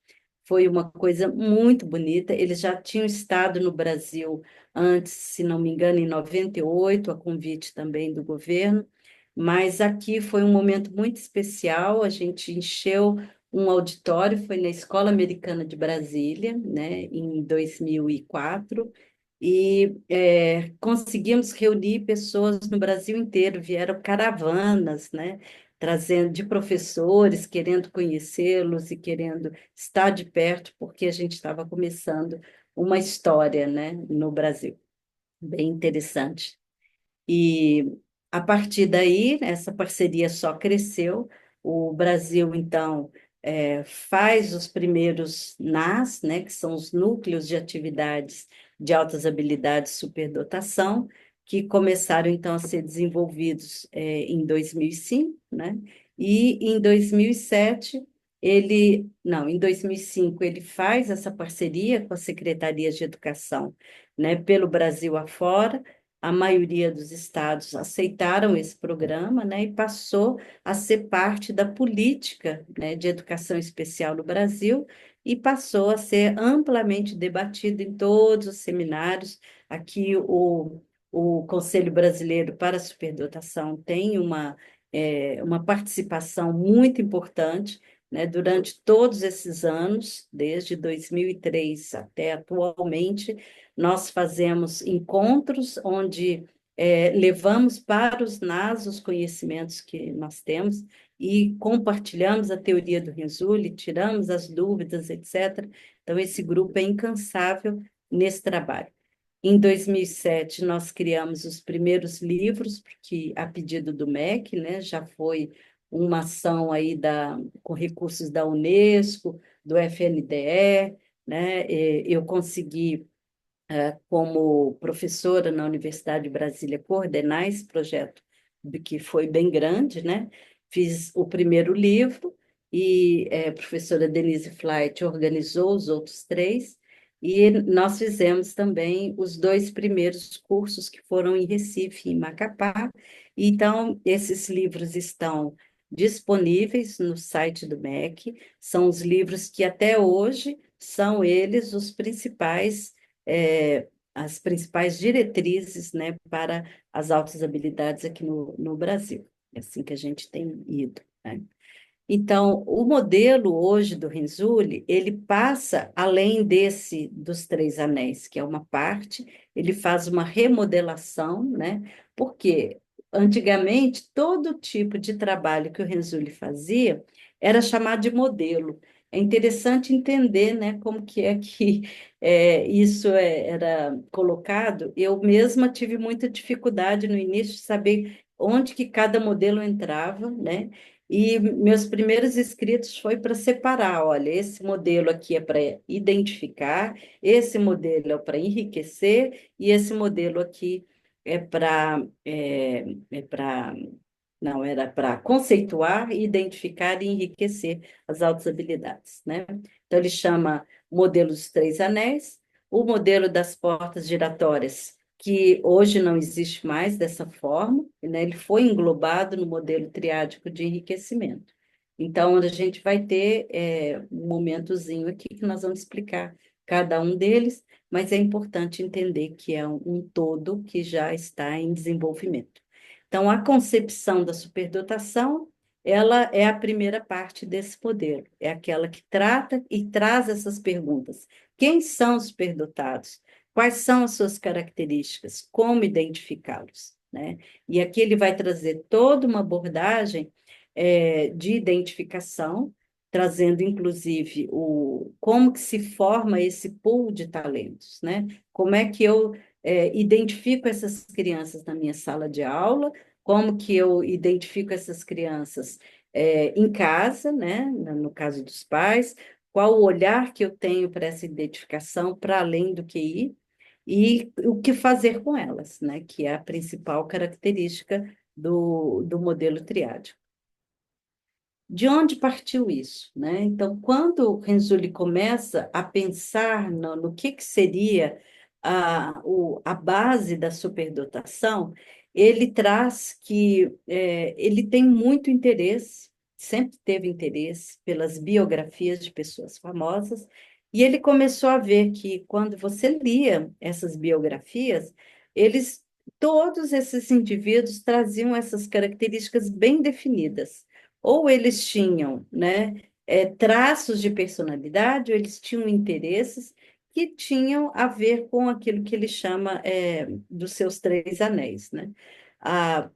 Foi uma coisa muito bonita. Eles já tinham estado no Brasil antes, se não me engano, em 98, a convite também do governo, mas aqui foi um momento muito especial. A gente encheu um auditório, foi na Escola Americana de Brasília, né, em 2004, e conseguimos reunir pessoas no Brasil inteiro, vieram caravanas, né, trazendo de professores, querendo conhecê-los e querendo estar de perto, porque a gente estava começando uma história, né, no Brasil, bem interessante. E a partir daí, essa parceria só cresceu. O Brasil, então, faz os primeiros NAS, né, que são os núcleos de atividades de altas habilidades superdotação, que começaram, então, a ser desenvolvidos em 2005, né? E em 2007, não, em 2005, ele faz essa parceria com a Secretaria de Educação, né, pelo Brasil afora. A maioria dos estados aceitaram esse programa, né, e passou a ser parte da política, né, de educação especial no Brasil, e passou a ser amplamente debatido em todos os seminários. Aqui o Conselho Brasileiro para a Superdotação tem uma participação muito importante, né, durante todos esses anos, desde 2003 até atualmente. Nós fazemos encontros onde levamos para os NAS os conhecimentos que nós temos e compartilhamos a teoria do Renzulli, tiramos as dúvidas, etc. Então, esse grupo é incansável nesse trabalho. Em 2007, nós criamos os primeiros livros, porque a pedido do MEC, né, já foi uma ação aí com recursos da Unesco, do FNDE, né, eu consegui como professora na Universidade de Brasília, coordenar esse projeto, que foi bem grande, né? Fiz o primeiro livro e a professora Denise Flight organizou os outros três, e nós fizemos também os dois primeiros cursos que foram em Recife e em Macapá. Então, esses livros estão disponíveis no site do MEC, são os livros que até hoje são eles os principais as principais diretrizes, né, para as altas habilidades aqui no Brasil. É assim que a gente tem ido. né? Então, o modelo hoje do Renzulli, ele passa além desse dos três anéis, que é uma parte, ele faz uma remodelação, né? Porque antigamente todo tipo de trabalho que o Renzulli fazia era chamado de modelo. É interessante entender, né, como que é que era colocado. Eu mesma tive muita dificuldade no início de saber onde que cada modelo entrava, né? E meus primeiros escritos foi para separar, olha, esse modelo aqui é para identificar, esse modelo é para enriquecer e esse modelo aqui é para para não era para conceituar, identificar e enriquecer as altas habilidades, né? Então ele chama modelo dos três anéis, o modelo das portas giratórias, que hoje não existe mais dessa forma, né? Ele foi englobado no modelo triádico de enriquecimento. Então, a gente vai ter um momentozinho aqui que nós vamos explicar cada um deles, mas é importante entender que é um todo que já está em desenvolvimento. Então, a concepção da superdotação, ela é a primeira parte desse modelo, é aquela que trata e traz essas perguntas. Quem são os superdotados? Quais são as suas características? Como identificá-los? Né? E aqui ele vai trazer toda uma abordagem de identificação, trazendo inclusive como que se forma esse pool de talentos, né? Como é que eu identifico essas crianças na minha sala de aula, como que eu identifico essas crianças em casa, né? No caso dos pais, qual o olhar que eu tenho para essa identificação, para além do QI, e o que fazer com elas, né? Que é a principal característica do modelo triádico. De onde partiu isso, né? Então, quando o Renzulli começa a pensar no que seria a base da superdotação, ele traz que ele tem muito interesse, sempre teve interesse pelas biografias de pessoas famosas, e ele começou a ver que quando você lia essas biografias, todos esses indivíduos traziam essas características bem definidas ou eles tinham, né, traços de personalidade, ou eles tinham interesses que tinham a ver com aquilo que ele chama dos seus três anéis, né? Ah,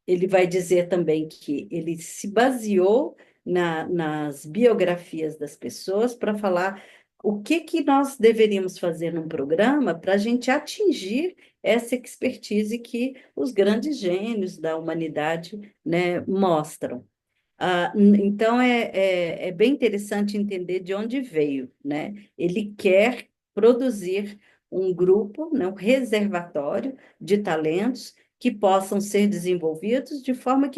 ele vai dizer também que ele se baseou nas biografias das pessoas para falar o que nós deveríamos fazer num programa para a gente atingir essa expertise que os grandes gênios da humanidade, né, mostram. Então, é bem interessante entender de onde veio, né? Ele quer produzir um grupo, né, um reservatório de talentos que possam ser desenvolvidos de forma que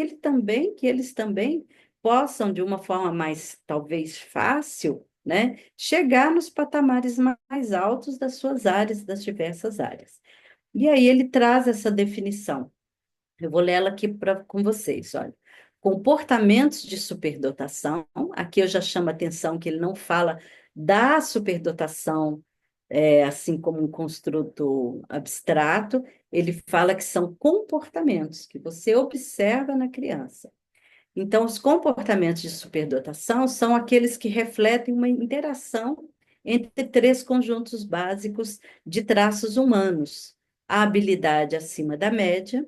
eles também possam, de uma forma mais, talvez, fácil, né, chegar nos patamares mais altos das suas áreas, das diversas áreas. E aí ele traz essa definição. Eu vou ler ela aqui com vocês, olha. Comportamentos de superdotação, aqui eu já chamo a atenção que ele não fala da superdotação, assim como um construto abstrato, ele fala que são comportamentos que você observa na criança. Então, os comportamentos de superdotação são aqueles que refletem uma interação entre três conjuntos básicos de traços humanos: a habilidade acima da média,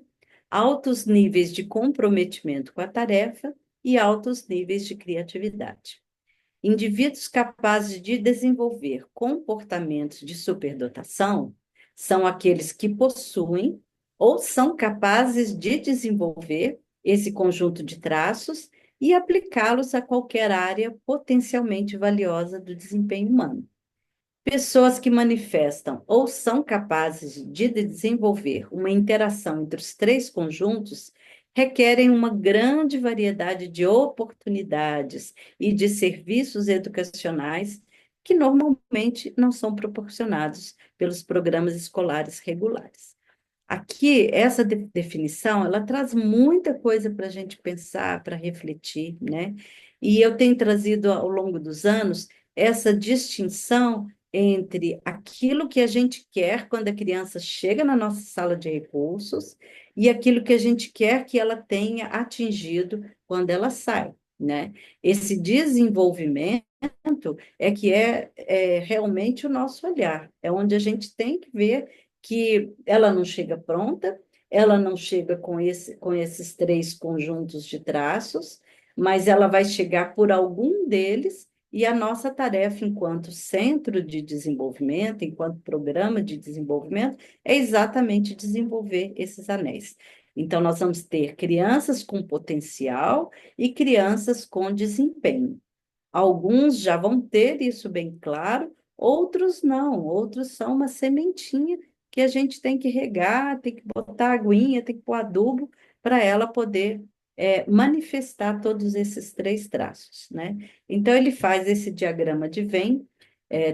altos níveis de comprometimento com a tarefa e altos níveis de criatividade. Indivíduos capazes de desenvolver comportamentos de superdotação são aqueles que possuem ou são capazes de desenvolver esse conjunto de traços e aplicá-los a qualquer área potencialmente valiosa do desempenho humano. Pessoas que manifestam ou são capazes de desenvolver uma interação entre os três conjuntos requerem uma grande variedade de oportunidades e de serviços educacionais que normalmente não são proporcionados pelos programas escolares regulares. Aqui, essa definição, ela traz muita coisa para a gente pensar, para refletir, né? E eu tenho trazido ao longo dos anos essa distinção entre aquilo que a gente quer quando a criança chega na nossa sala de recursos e aquilo que a gente quer que ela tenha atingido quando ela sai, né? Esse desenvolvimento é realmente o nosso olhar, é onde a gente tem que ver que ela não chega pronta, ela não chega com esses três conjuntos de traços, mas ela vai chegar por algum deles, e a nossa tarefa enquanto centro de desenvolvimento, enquanto programa de desenvolvimento, é exatamente desenvolver esses anéis. Então, nós vamos ter crianças com potencial e crianças com desempenho. Alguns já vão ter isso bem claro, outros não, outros são uma sementinha que a gente tem que regar, tem que botar aguinha, tem que pôr adubo para ela poder manifestar todos esses três traços, né? Então, ele faz esse diagrama de Venn,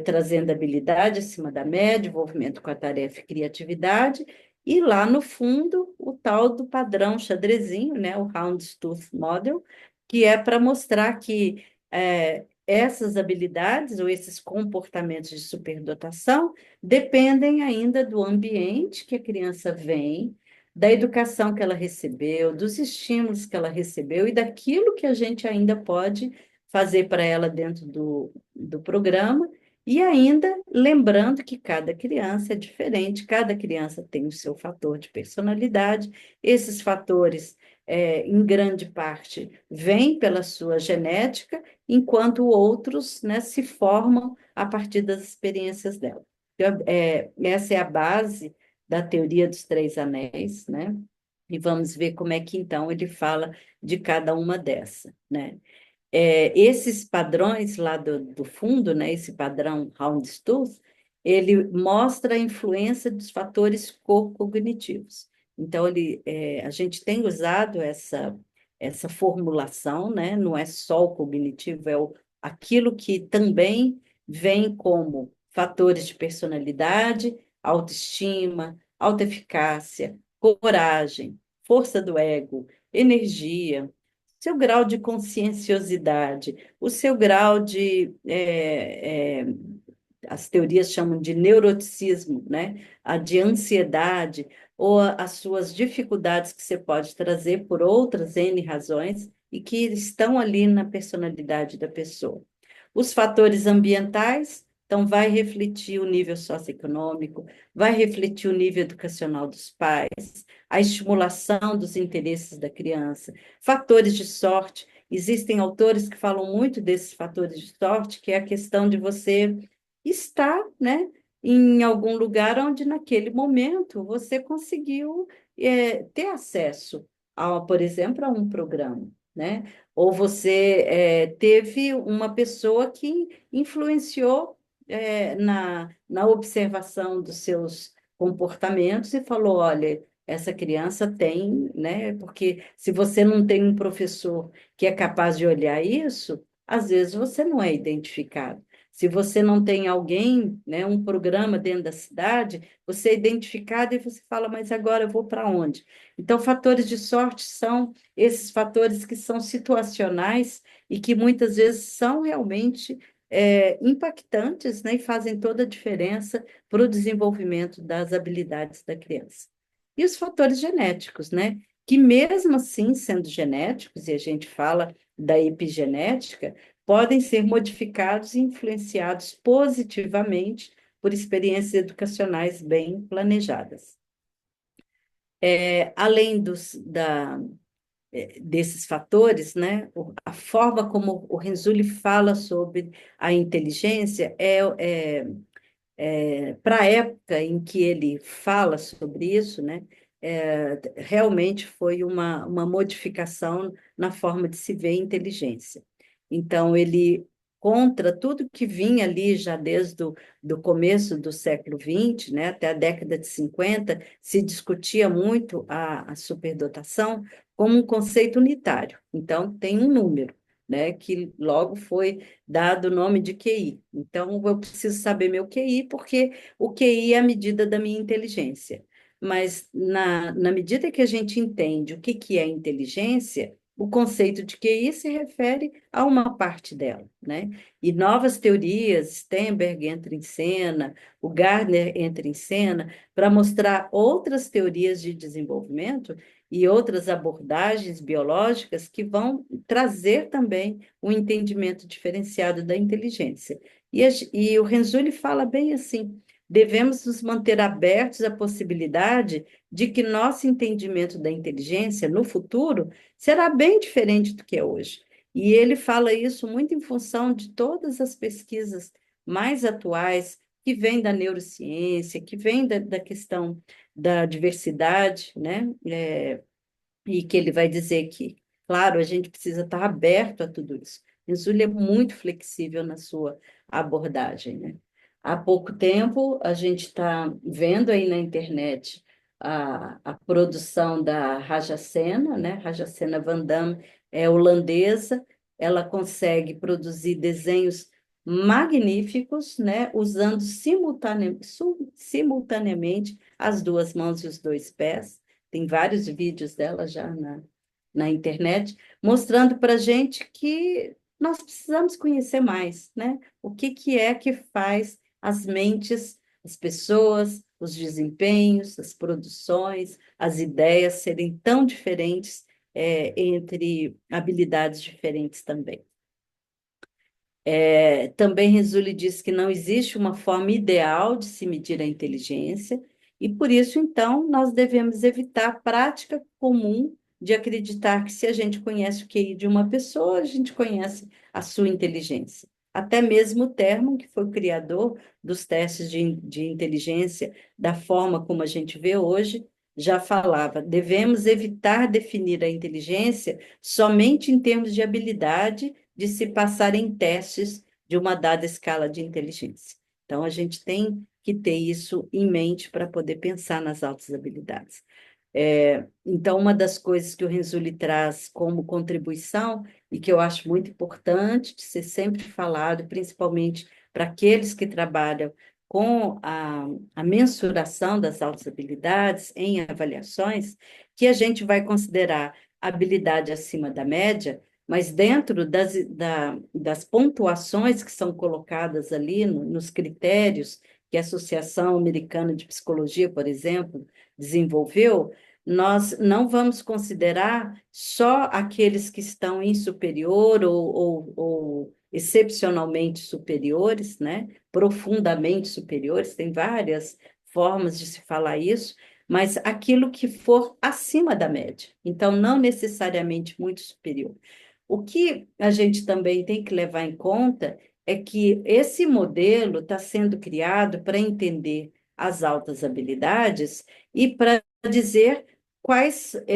trazendo habilidade acima da média, envolvimento com a tarefa e criatividade, e lá no fundo, o tal do padrão xadrezinho, né? O Houndstooth Model, que é para mostrar que essas habilidades ou esses comportamentos de superdotação dependem ainda do ambiente que a criança vem, da educação que ela recebeu, dos estímulos que ela recebeu e daquilo que a gente ainda pode fazer para ela dentro do programa. E ainda lembrando que cada criança é diferente, cada criança tem o seu fator de personalidade, esses fatores, em grande parte, vêm pela sua genética, enquanto outros, né, se formam a partir das experiências dela. Então, essa é a base da teoria dos três anéis, né? E vamos ver como é que então ele fala de cada uma dessa, né? Esses padrões lá do fundo, né, esse padrão Houndstooth, ele mostra a influência dos fatores cognitivos. Então, a gente tem usado essa formulação, né, não é só o cognitivo, aquilo que também vem como fatores de personalidade, autoestima, autoeficácia, coragem, força do ego, energia, seu grau de conscienciosidade, o seu grau as teorias chamam de neuroticismo, né? A de ansiedade, ou as suas dificuldades que você pode trazer por outras N razões e que estão ali na personalidade da pessoa. Os fatores ambientais, então, vai refletir o nível socioeconômico, vai refletir o nível educacional dos pais, a estimulação dos interesses da criança, fatores de sorte. Existem autores que falam muito desses fatores de sorte, que é a questão de você estar, né, em algum lugar onde, naquele momento, você conseguiu ter acesso, por exemplo, a um programa, né? Ou você teve uma pessoa que influenciou na observação dos seus comportamentos e falou, olha, essa criança tem, né? Porque se você não tem um professor que é capaz de olhar isso, às vezes você não é identificado. Se você não tem alguém, né, um programa dentro da cidade, você é identificado e você fala, mas agora eu vou para onde? Então, fatores de sorte são esses fatores que são situacionais e que muitas vezes são realmente impactantes, né, e fazem toda a diferença para o desenvolvimento das habilidades da criança. E os fatores genéticos, né, que mesmo assim, sendo genéticos, e a gente fala da epigenética, podem ser modificados e influenciados positivamente por experiências educacionais bem planejadas. Além desses fatores, né, a forma como o Renzulli fala sobre a inteligência para a época em que ele fala sobre isso, né, realmente foi uma modificação na forma de se ver inteligência. Então, ele, contra tudo que vinha ali já desde do começo do século XX, né, até a década de 50, se discutia muito a superdotação como um conceito unitário. Então, tem um número, né, que logo foi dado o nome de QI. Então, eu preciso saber meu QI, porque o QI é a medida da minha inteligência. Mas, na medida que a gente entende o que é inteligência, o conceito de QI se refere a uma parte dela, né? E novas teorias, Sternberg entra em cena, o Gardner entra em cena, para mostrar outras teorias de desenvolvimento e outras abordagens biológicas que vão trazer também um entendimento diferenciado da inteligência. E o Renzulli fala bem assim: devemos nos manter abertos à possibilidade de que nosso entendimento da inteligência no futuro será bem diferente do que é hoje. E ele fala isso muito em função de todas as pesquisas mais atuais que vêm da neurociência, que vêm da questão da diversidade, né? E que ele vai dizer que, claro, a gente precisa estar aberto a tudo isso. Renzulli é muito flexível na sua abordagem, né? Há pouco tempo, a gente está vendo aí na internet a produção da Rajasena, né? Rajasena Van Damme é holandesa, ela consegue produzir desenhos magníficos, né? Usando simultaneamente as duas mãos e os dois pés. Tem vários vídeos dela já na internet, mostrando para a gente que nós precisamos conhecer mais, né? O que, que é que faz as mentes, as pessoas, os desempenhos, as produções, as ideias serem tão diferentes, entre habilidades diferentes também. Também Rizzoli diz que não existe uma forma ideal de se medir a inteligência, e por isso, então, nós devemos evitar a prática comum de acreditar que se a gente conhece o QI de uma pessoa, a gente conhece a sua inteligência. Até mesmo o Terman, que foi o criador dos testes de inteligência, da forma como a gente vê hoje, já falava: devemos evitar definir a inteligência somente em termos de habilidade de se passar em testes de uma dada escala de inteligência. Então, a gente tem que ter isso em mente para poder pensar nas altas habilidades. Então, uma das coisas que o Renzulli traz como contribuição, e que eu acho muito importante de ser sempre falado, principalmente para aqueles que trabalham com a mensuração das altas habilidades em avaliações, que a gente vai considerar habilidade acima da média, mas dentro das pontuações que são colocadas ali nos critérios que a Associação Americana de Psicologia, por exemplo, desenvolveu, nós não vamos considerar só aqueles que estão em superior ou excepcionalmente superiores, né? Profundamente superiores, tem várias formas de se falar isso, mas aquilo que for acima da média, então não necessariamente muito superior. O que a gente também tem que levar em conta é que esse modelo está sendo criado para entender as altas habilidades e para dizer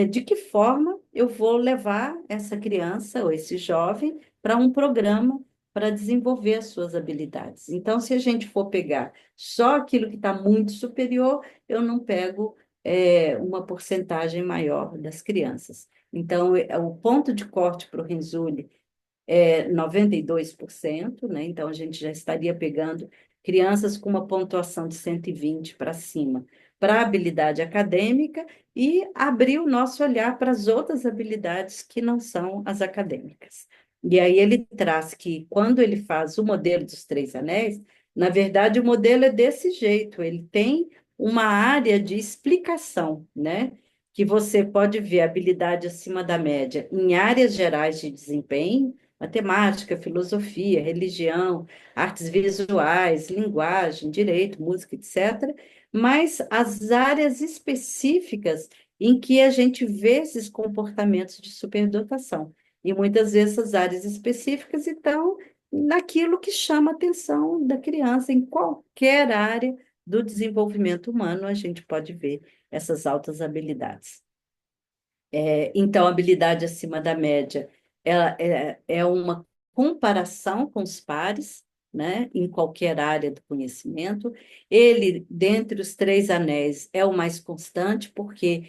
de que forma eu vou levar essa criança ou esse jovem para um programa para desenvolver as suas habilidades. Então, se a gente for pegar só aquilo que está muito superior, eu não pego, uma porcentagem maior das crianças. Então, o ponto de corte para o Renzulli é 92%, né? Então, a gente já estaria pegando crianças com uma pontuação de 120 para cima, para a habilidade acadêmica, e abrir o nosso olhar para as outras habilidades que não são as acadêmicas. E aí ele traz que, quando ele faz o modelo dos três anéis, na verdade, o modelo é desse jeito, ele tem uma área de explicação, né? Que você pode ver habilidade acima da média em áreas gerais de desempenho, matemática, filosofia, religião, artes visuais, linguagem, direito, música, etc. Mas as áreas específicas em que a gente vê esses comportamentos de superdotação. E muitas vezes essas áreas específicas estão naquilo que chama a atenção da criança, em qualquer área do desenvolvimento humano, a gente pode ver essas altas habilidades. Então, a habilidade acima da média é uma comparação com os pares, né, em qualquer área do conhecimento. Ele, dentre os três anéis, é o mais constante, porque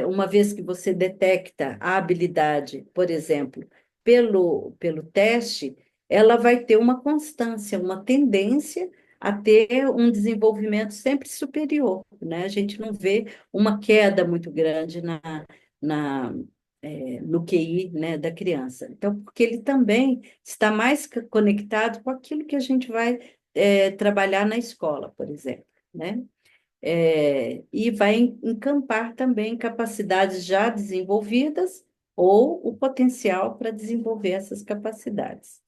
uma vez que você detecta a habilidade, por exemplo, pelo teste, ela vai ter uma constância, uma tendência a ter um desenvolvimento sempre superior, né? A gente não vê uma queda muito grande na no QI, né, da criança. Então, porque ele também está mais conectado com aquilo que a gente vai trabalhar na escola, por exemplo, né? E vai encampar também capacidades já desenvolvidas ou o potencial para desenvolver essas capacidades.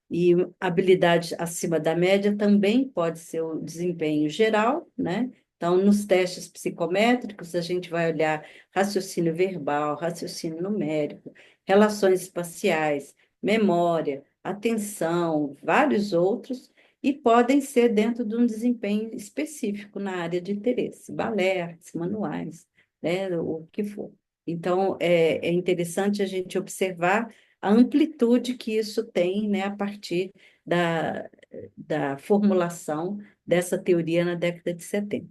E habilidade acima da média também pode ser o desempenho geral, né? Então, nos testes psicométricos, a gente vai olhar raciocínio verbal, raciocínio numérico, relações espaciais, memória, atenção, vários outros, e podem ser dentro de um desempenho específico na área de interesse, balé, artes manuais, né? O que for. Então, é interessante a gente observar a amplitude que isso tem, né, a partir da formulação dessa teoria na década de 70.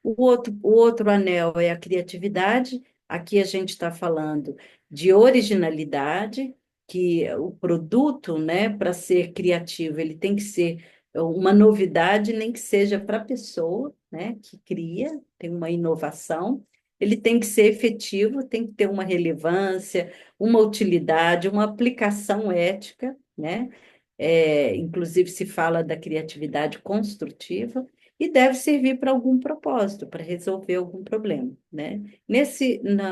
O outro anel é a criatividade. Aqui a gente está falando de originalidade, que o produto, né, para ser criativo, ele tem que ser uma novidade, nem que seja para a pessoa, né, que cria, tem uma inovação. Ele tem que ser efetivo, tem que ter uma relevância, uma utilidade, uma aplicação ética, né? Inclusive se fala da criatividade construtiva, e deve servir para algum propósito, para resolver algum problema, né?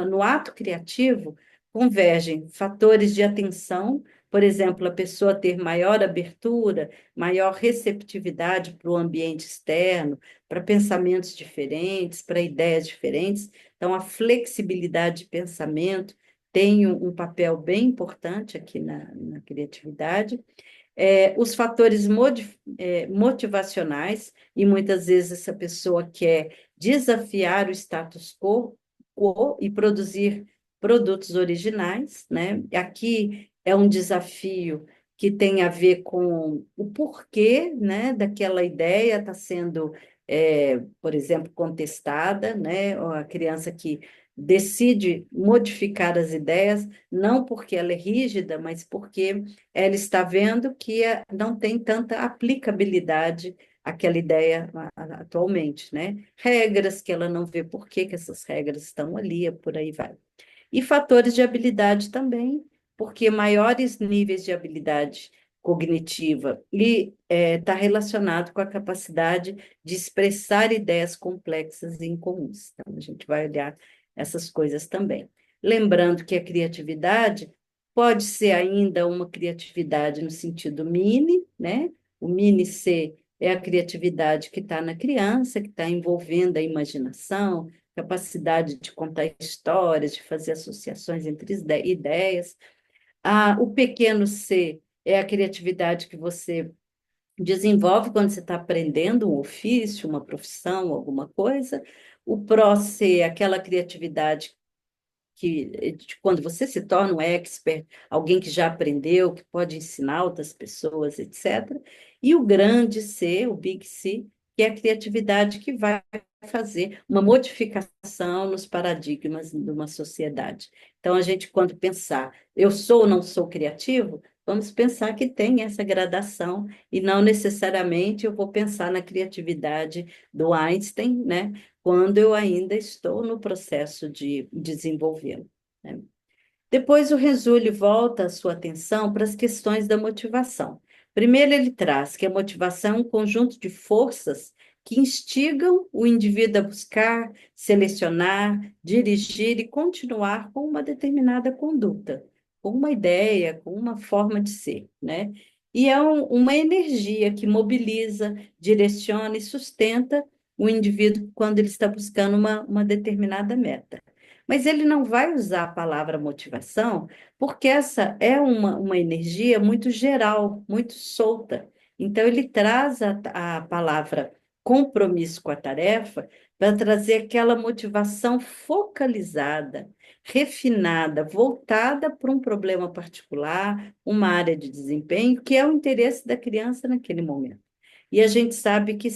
No ato criativo, convergem fatores de atenção, por exemplo, a pessoa ter maior abertura, maior receptividade para o ambiente externo, para pensamentos diferentes, para ideias diferentes. Então, a flexibilidade de pensamento tem um papel bem importante aqui na criatividade. Os fatores motivacionais, e muitas vezes essa pessoa quer desafiar o quo e produzir produtos originais, né? Aqui é um desafio que tem a ver com o porquê, né, daquela ideia está sendo, por exemplo, contestada, né? A criança que decide modificar as ideias, não porque ela é rígida, mas porque ela está vendo que não tem tanta aplicabilidade aquela ideia atualmente, né? Regras que ela não vê por que essas regras estão ali, por aí vai. E fatores de habilidade também, porque maiores níveis de habilidade cognitiva e está relacionado com a capacidade de expressar ideias complexas e incomuns. Então, a gente vai olhar essas coisas também. Lembrando que a criatividade pode ser ainda uma criatividade no sentido mini, né? O mini C é a criatividade que está na criança, que está envolvendo a imaginação, capacidade de contar histórias, de fazer associações entre ideias. O pequeno C é a criatividade que você desenvolve quando você está aprendendo um ofício, uma profissão, alguma coisa. O Pro C é aquela criatividade quando você se torna um expert, alguém que já aprendeu, que pode ensinar outras pessoas, etc. E o grande C, o Big C, que é a criatividade que vai fazer uma modificação nos paradigmas de uma sociedade. Então, a gente, quando pensar, eu sou ou não sou criativo, vamos pensar que tem essa gradação, e não necessariamente eu vou pensar na criatividade do Einstein, né? Quando eu ainda estou no processo de desenvolvê-lo, né? Depois o Resule volta a sua atenção para as questões da motivação. Primeiro, ele traz que a motivação é um conjunto de forças que instigam o indivíduo a buscar, selecionar, dirigir e continuar com uma determinada conduta, com uma ideia, com uma forma de ser, né? E é uma energia que mobiliza, direciona e sustenta o indivíduo quando ele está buscando uma determinada meta. Mas ele não vai usar a palavra motivação, porque essa é uma energia muito geral, muito solta. Então, ele traz a palavra compromisso com a tarefa para trazer aquela motivação focalizada, refinada, voltada para um problema particular, uma área de desempenho, que é o interesse da criança naquele momento. E a gente sabe que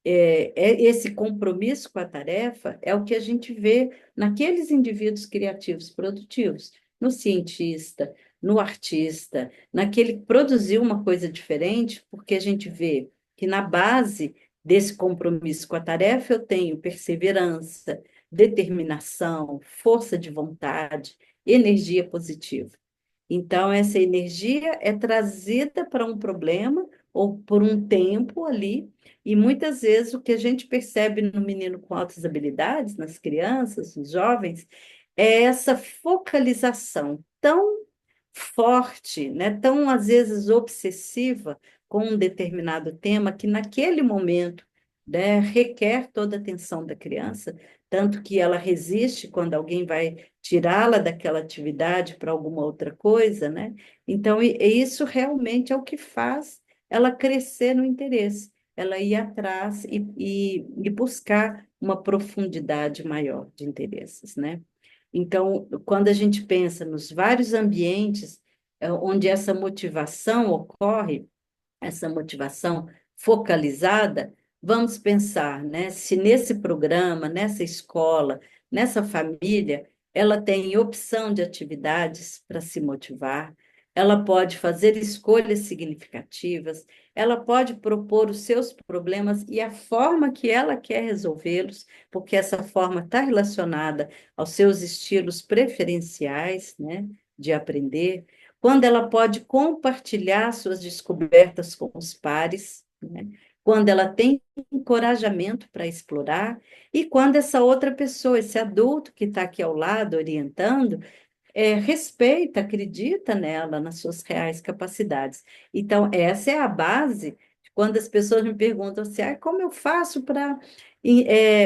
esse compromisso com a tarefa é o que a gente vê naqueles indivíduos criativos produtivos, no cientista, no artista, naquele que produziu uma coisa diferente, porque a gente vê que na base desse compromisso com a tarefa eu tenho perseverança, determinação, força de vontade, energia positiva. Então, essa energia é trazida para um problema ou por um tempo ali, e muitas vezes o que a gente percebe no menino com altas habilidades, nas crianças, nos jovens, é essa focalização tão forte, né, tão às vezes obsessiva com um determinado tema que naquele momento, né, requer toda a atenção da criança, tanto que ela resiste quando alguém vai tirá-la daquela atividade para alguma outra coisa, né? Então, e isso realmente é o que faz ela crescer no interesse, ela ir atrás e buscar uma profundidade maior de interesses, né? Então, quando a gente pensa nos vários ambientes onde essa motivação ocorre, essa motivação focalizada, vamos pensar, né, se nesse programa, nessa escola, nessa família, ela tem opção de atividades para se motivar, ela pode fazer escolhas significativas, ela pode propor os seus problemas e a forma que ela quer resolvê-los, porque essa forma está relacionada aos seus estilos preferenciais, né, de aprender, quando ela pode compartilhar suas descobertas com os pares, né? Quando ela tem encorajamento para explorar, e quando essa outra pessoa, esse adulto que está aqui ao lado orientando, respeita, acredita nela, nas suas reais capacidades. Então, essa é a base quando as pessoas me perguntam assim, como eu faço para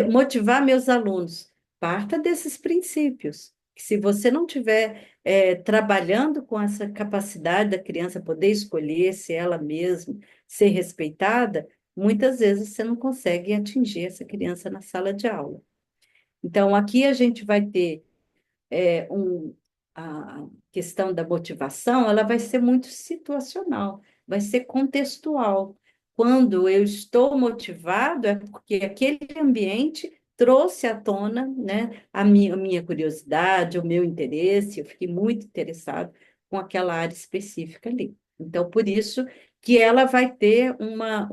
motivar meus alunos? Parta desses princípios. Que se você não tiver trabalhando com essa capacidade da criança poder escolher ser ela mesma, ser respeitada, muitas vezes você não consegue atingir essa criança na sala de aula. Então, aqui a gente vai ter a questão da motivação, ela vai ser muito situacional, vai ser contextual. Quando eu estou motivado, é porque aquele ambiente trouxe à tona, né, a minha curiosidade, o meu interesse, eu fiquei muito interessado com aquela área específica ali. Então, por isso que ela vai ter uma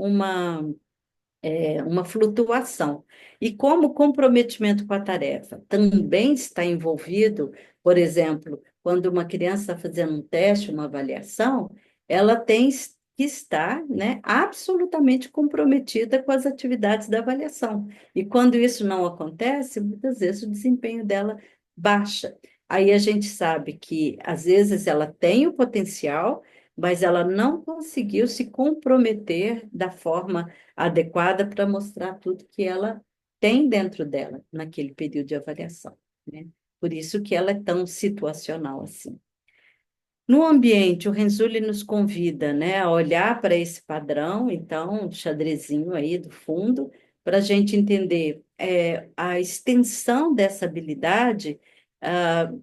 flutuação. E como o comprometimento com a tarefa também está envolvido, por exemplo, quando uma criança está fazendo um teste, uma avaliação, ela tem que estar, né, absolutamente comprometida com as atividades da avaliação. E quando isso não acontece, muitas vezes o desempenho dela baixa. Aí a gente sabe que, às vezes, ela tem o potencial, mas ela não conseguiu se comprometer da forma adequada para mostrar tudo que ela tem dentro dela naquele período de avaliação, né? Por isso que ela é tão situacional assim. No ambiente, o Renzulli nos convida, né, a olhar para esse padrão, então, do xadrezinho aí do fundo, para a gente entender a extensão dessa habilidade,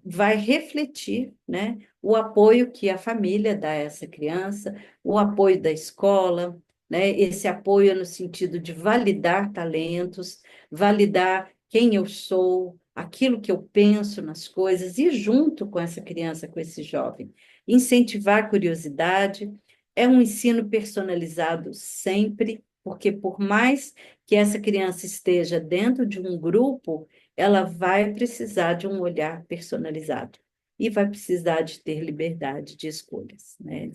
vai refletir, né, o apoio que a família dá a essa criança, o apoio da escola, né, esse apoio é no sentido de validar talentos, validar quem eu sou, aquilo que eu penso nas coisas, e junto com essa criança, com esse jovem incentivar a curiosidade, é um ensino personalizado sempre, porque por mais que essa criança esteja dentro de um grupo, ela vai precisar de um olhar personalizado e vai precisar de ter liberdade de escolhas, né?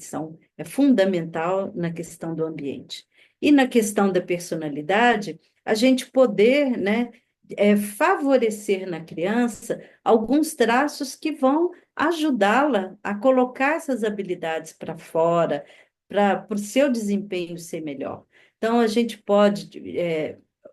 É fundamental na questão do ambiente. E na questão da personalidade, a gente poder, né, favorecer na criança alguns traços que vão ajudá-la a colocar essas habilidades para fora, para o seu desempenho ser melhor. Então, a gente pode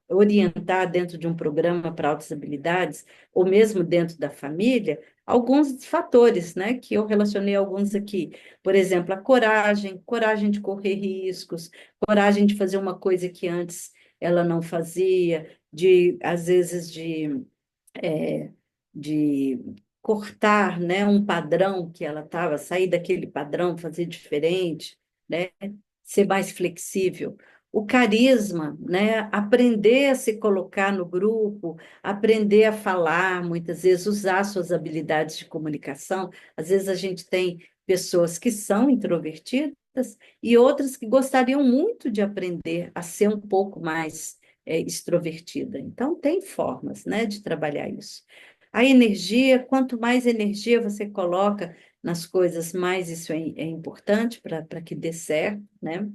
orientar dentro de um programa para altas habilidades, ou mesmo dentro da família, alguns fatores, né, que eu relacionei alguns aqui. Por exemplo, a coragem, coragem de correr riscos, coragem de fazer uma coisa que antes ela não fazia, às vezes, é, de cortar, né, um padrão que ela estava, sair daquele padrão, fazer diferente, né, ser mais flexível. O carisma, né, aprender a se colocar no grupo, aprender a falar, muitas vezes usar suas habilidades de comunicação. Às vezes a gente tem pessoas que são introvertidas e outras que gostariam muito de aprender a ser um pouco mais extrovertida. Então, tem formas, né, de trabalhar isso. A energia, quanto mais energia você coloca nas coisas, mais isso é importante para que dê certo, né?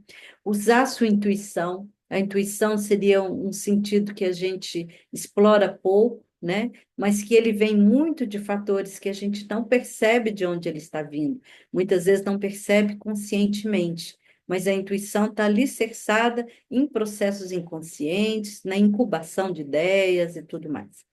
Usar a sua intuição. A intuição seria um sentido que a gente explora pouco, né? Mas que ele vem muito de fatores que a gente não percebe de onde ele está vindo. Muitas vezes não percebe conscientemente, mas a intuição está alicerçada em processos inconscientes, na incubação de ideias e tudo mais.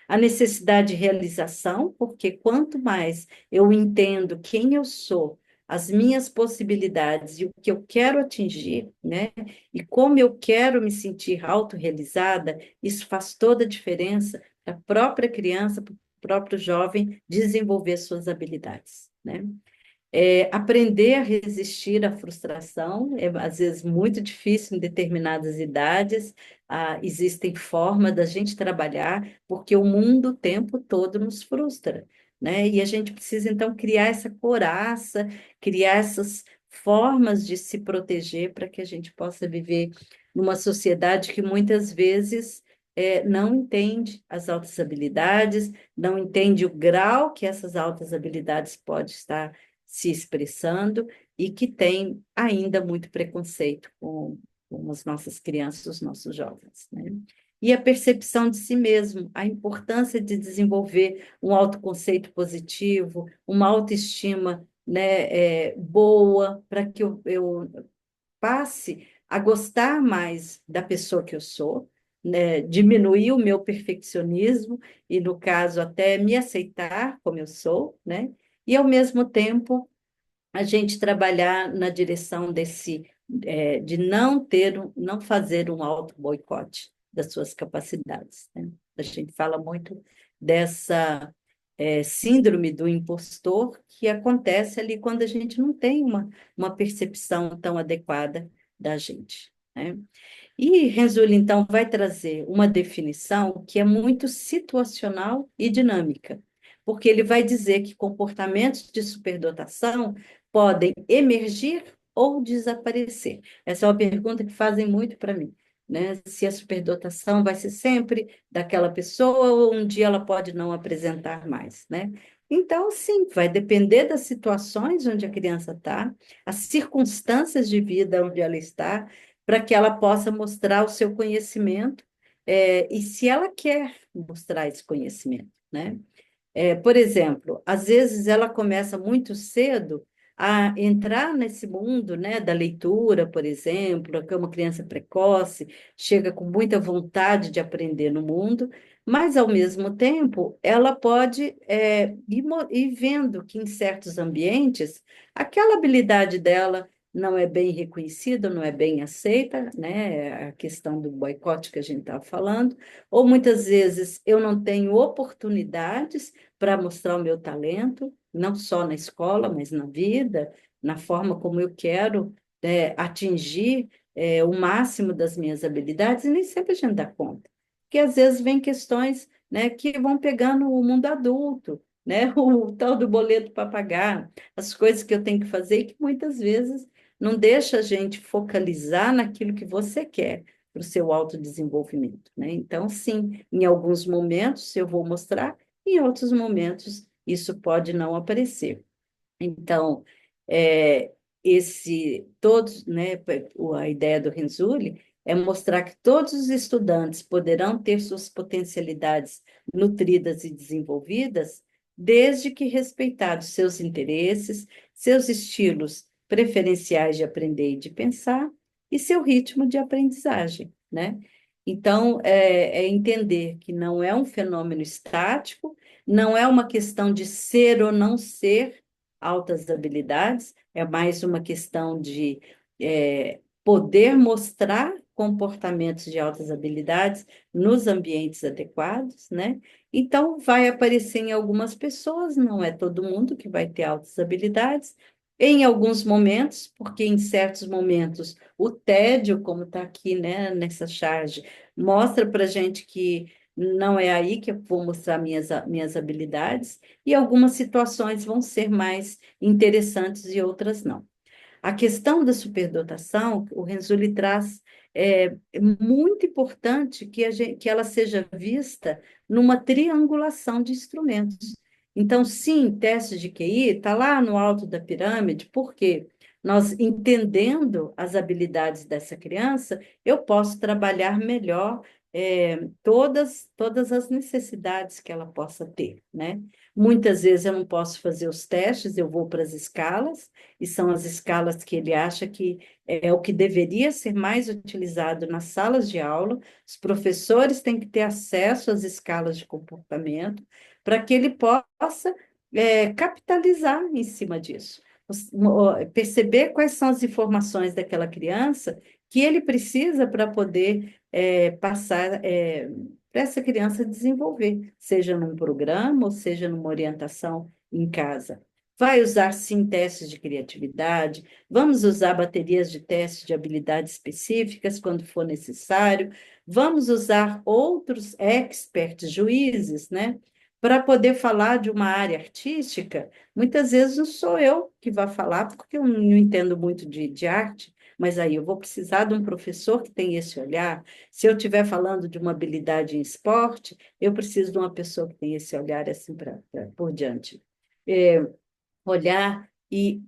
A necessidade de realização, porque quanto mais eu entendo quem eu sou, as minhas possibilidades e o que eu quero atingir, né? E como eu quero me sentir autorrealizada, isso faz toda a diferença para a própria criança, para o próprio jovem desenvolver suas habilidades, né? Aprender a resistir à frustração é, às vezes, muito difícil em determinadas idades. Existem formas da gente trabalhar, porque o mundo o tempo todo nos frustra, né? E a gente precisa, então, criar essa coraça, criar essas formas de se proteger para que a gente possa viver numa sociedade que muitas vezes não entende as altas habilidades, não entende o grau que essas altas habilidades podem estar se expressando e que tem ainda muito preconceito com as nossas crianças, os nossos jovens, né? E a percepção de si mesmo, a importância de desenvolver um autoconceito positivo, uma autoestima, né, boa, para que eu passe a gostar mais da pessoa que eu sou, né, diminuir o meu perfeccionismo e, no caso, até me aceitar como eu sou, né? E, ao mesmo tempo, a gente trabalhar na direção de não não fazer um auto-boicote das suas capacidades, né? A gente fala muito dessa síndrome do impostor que acontece ali quando a gente não tem uma percepção tão adequada da gente, né? E Renzulli, então, vai trazer uma definição que é muito situacional e dinâmica, porque ele vai dizer que comportamentos de superdotação podem emergir ou desaparecer. Essa é uma pergunta que fazem muito para mim, né? Se a superdotação vai ser sempre daquela pessoa ou um dia ela pode não apresentar mais, né? Então, sim, vai depender das situações onde a criança está, as circunstâncias de vida onde ela está, para que ela possa mostrar o seu conhecimento, e se ela quer mostrar esse conhecimento, né? Por exemplo, às vezes ela começa muito cedo a entrar nesse mundo, né, da leitura, por exemplo, que é uma criança precoce, chega com muita vontade de aprender no mundo, mas, ao mesmo tempo, ela pode ir vendo que, em certos ambientes, aquela habilidade dela não é bem reconhecida, não é bem aceita, né, a questão do boicote que a gente estava falando, ou muitas vezes eu não tenho oportunidades para mostrar o meu talento, não só na escola, mas na vida, na forma como eu quero atingir o máximo das minhas habilidades, e nem sempre a gente dá conta. Porque às vezes vem questões, né, que vão pegando o mundo adulto, né, o tal do boleto para pagar, as coisas que eu tenho que fazer e que muitas vezes não deixa a gente focalizar naquilo que você quer para o seu autodesenvolvimento, né? Então, sim, em alguns momentos eu vou mostrar, em outros momentos, isso pode não aparecer. Então, é, né, a ideia do Renzulli é mostrar que todos os estudantes poderão ter suas potencialidades nutridas e desenvolvidas, desde que respeitados seus interesses, seus estilos preferenciais de aprender e de pensar, e seu ritmo de aprendizagem, né? Então, é entender que não é um fenômeno estático, não é uma questão de ser ou não ser altas habilidades, é mais uma questão de poder mostrar comportamentos de altas habilidades nos ambientes adequados, né? Então, vai aparecer em algumas pessoas, não é todo mundo que vai ter altas habilidades, em alguns momentos, porque em certos momentos o tédio, como está aqui, né, nessa charge, mostra para a gente que não é aí que eu vou mostrar minhas habilidades, e algumas situações vão ser mais interessantes e outras não. A questão da superdotação, o Renzulli traz, é muito importante que ela seja vista numa triangulação de instrumentos. Então, sim, teste de QI está lá no alto da pirâmide, porque nós, entendendo as habilidades dessa criança, eu posso trabalhar melhor todas as necessidades que ela possa ter, né? Muitas vezes eu não posso fazer os testes, eu vou para as escalas, e são as escalas que ele acha que é o que deveria ser mais utilizado nas salas de aula. Os professores têm que ter acesso às escalas de comportamento para que ele possa capitalizar em cima disso. Perceber quais são as informações daquela criança que ele precisa para poder passar para essa criança desenvolver, seja num programa ou seja numa orientação em casa. Vai usar, sim, testes de criatividade, vamos usar baterias de testes de habilidades específicas quando for necessário, vamos usar outros experts, juízes, né? Para poder falar de uma área artística, muitas vezes não sou eu que vou falar, porque eu não entendo muito de arte, mas aí eu vou precisar de um professor que tem esse olhar. Se eu estiver falando de uma habilidade em esporte, eu preciso de uma pessoa que tem esse olhar assim por diante. É, olhar e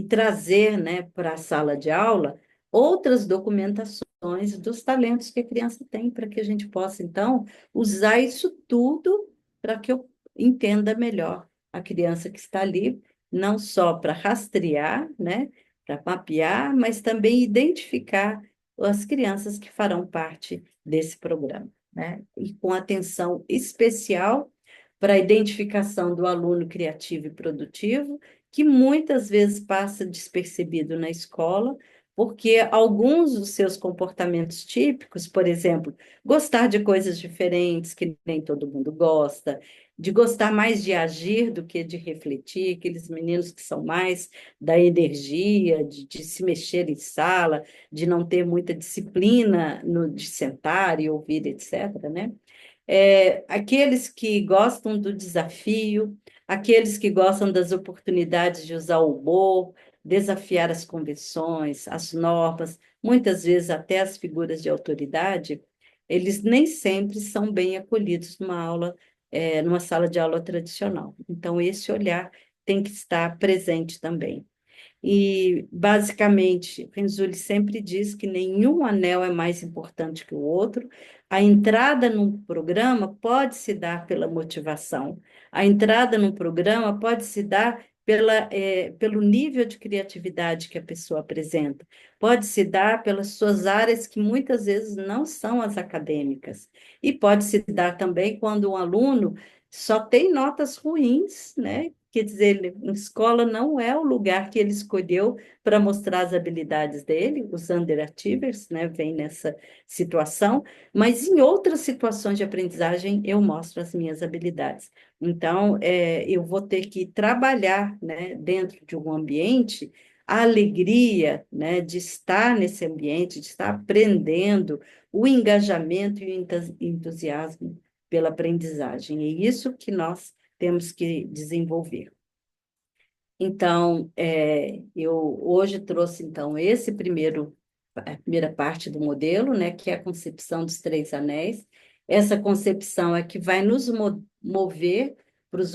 trazer, né, para a sala de aula outras documentações dos talentos que a criança tem, para que a gente possa, então, usar isso tudo para que eu entenda melhor a criança que está ali, não só para rastrear, né, para mapear, mas também identificar as crianças que farão parte desse programa, né, e com atenção especial para a identificação do aluno criativo e produtivo, que muitas vezes passa despercebido na escola, porque alguns dos seus comportamentos típicos, por exemplo, gostar de coisas diferentes, que nem todo mundo gosta, de gostar mais de agir do que de refletir, aqueles meninos que são mais da energia, de se mexer em sala, de não ter muita disciplina de sentar e ouvir, etc., né? Aqueles que gostam do desafio, aqueles que gostam das oportunidades de usar o humor, desafiar as convenções, as normas, muitas vezes até as figuras de autoridade, eles nem sempre são bem acolhidos numa sala de aula tradicional. Então, esse olhar tem que estar presente também. E, basicamente, Renzulli sempre diz que nenhum anel é mais importante que o outro. A entrada num programa pode se dar pela motivação, a entrada num programa pode se dar pelo nível de criatividade que a pessoa apresenta, pode se dar pelas suas áreas que muitas vezes não são as acadêmicas, e pode se dar também quando um aluno só tem notas ruins, né? Quer dizer, a escola não é o lugar que ele escolheu para mostrar as habilidades dele, os underachievers, né, vem nessa situação, mas em outras situações de aprendizagem eu mostro as minhas habilidades. Então, eu vou ter que trabalhar, né, dentro de um ambiente a alegria, né, de estar nesse ambiente, de estar aprendendo, o engajamento e o entusiasmo pela aprendizagem. É isso que nós temos que desenvolver. Então, eu hoje trouxe então a primeira parte do modelo, né, que é a concepção dos três anéis. Essa concepção é que vai nos mover para as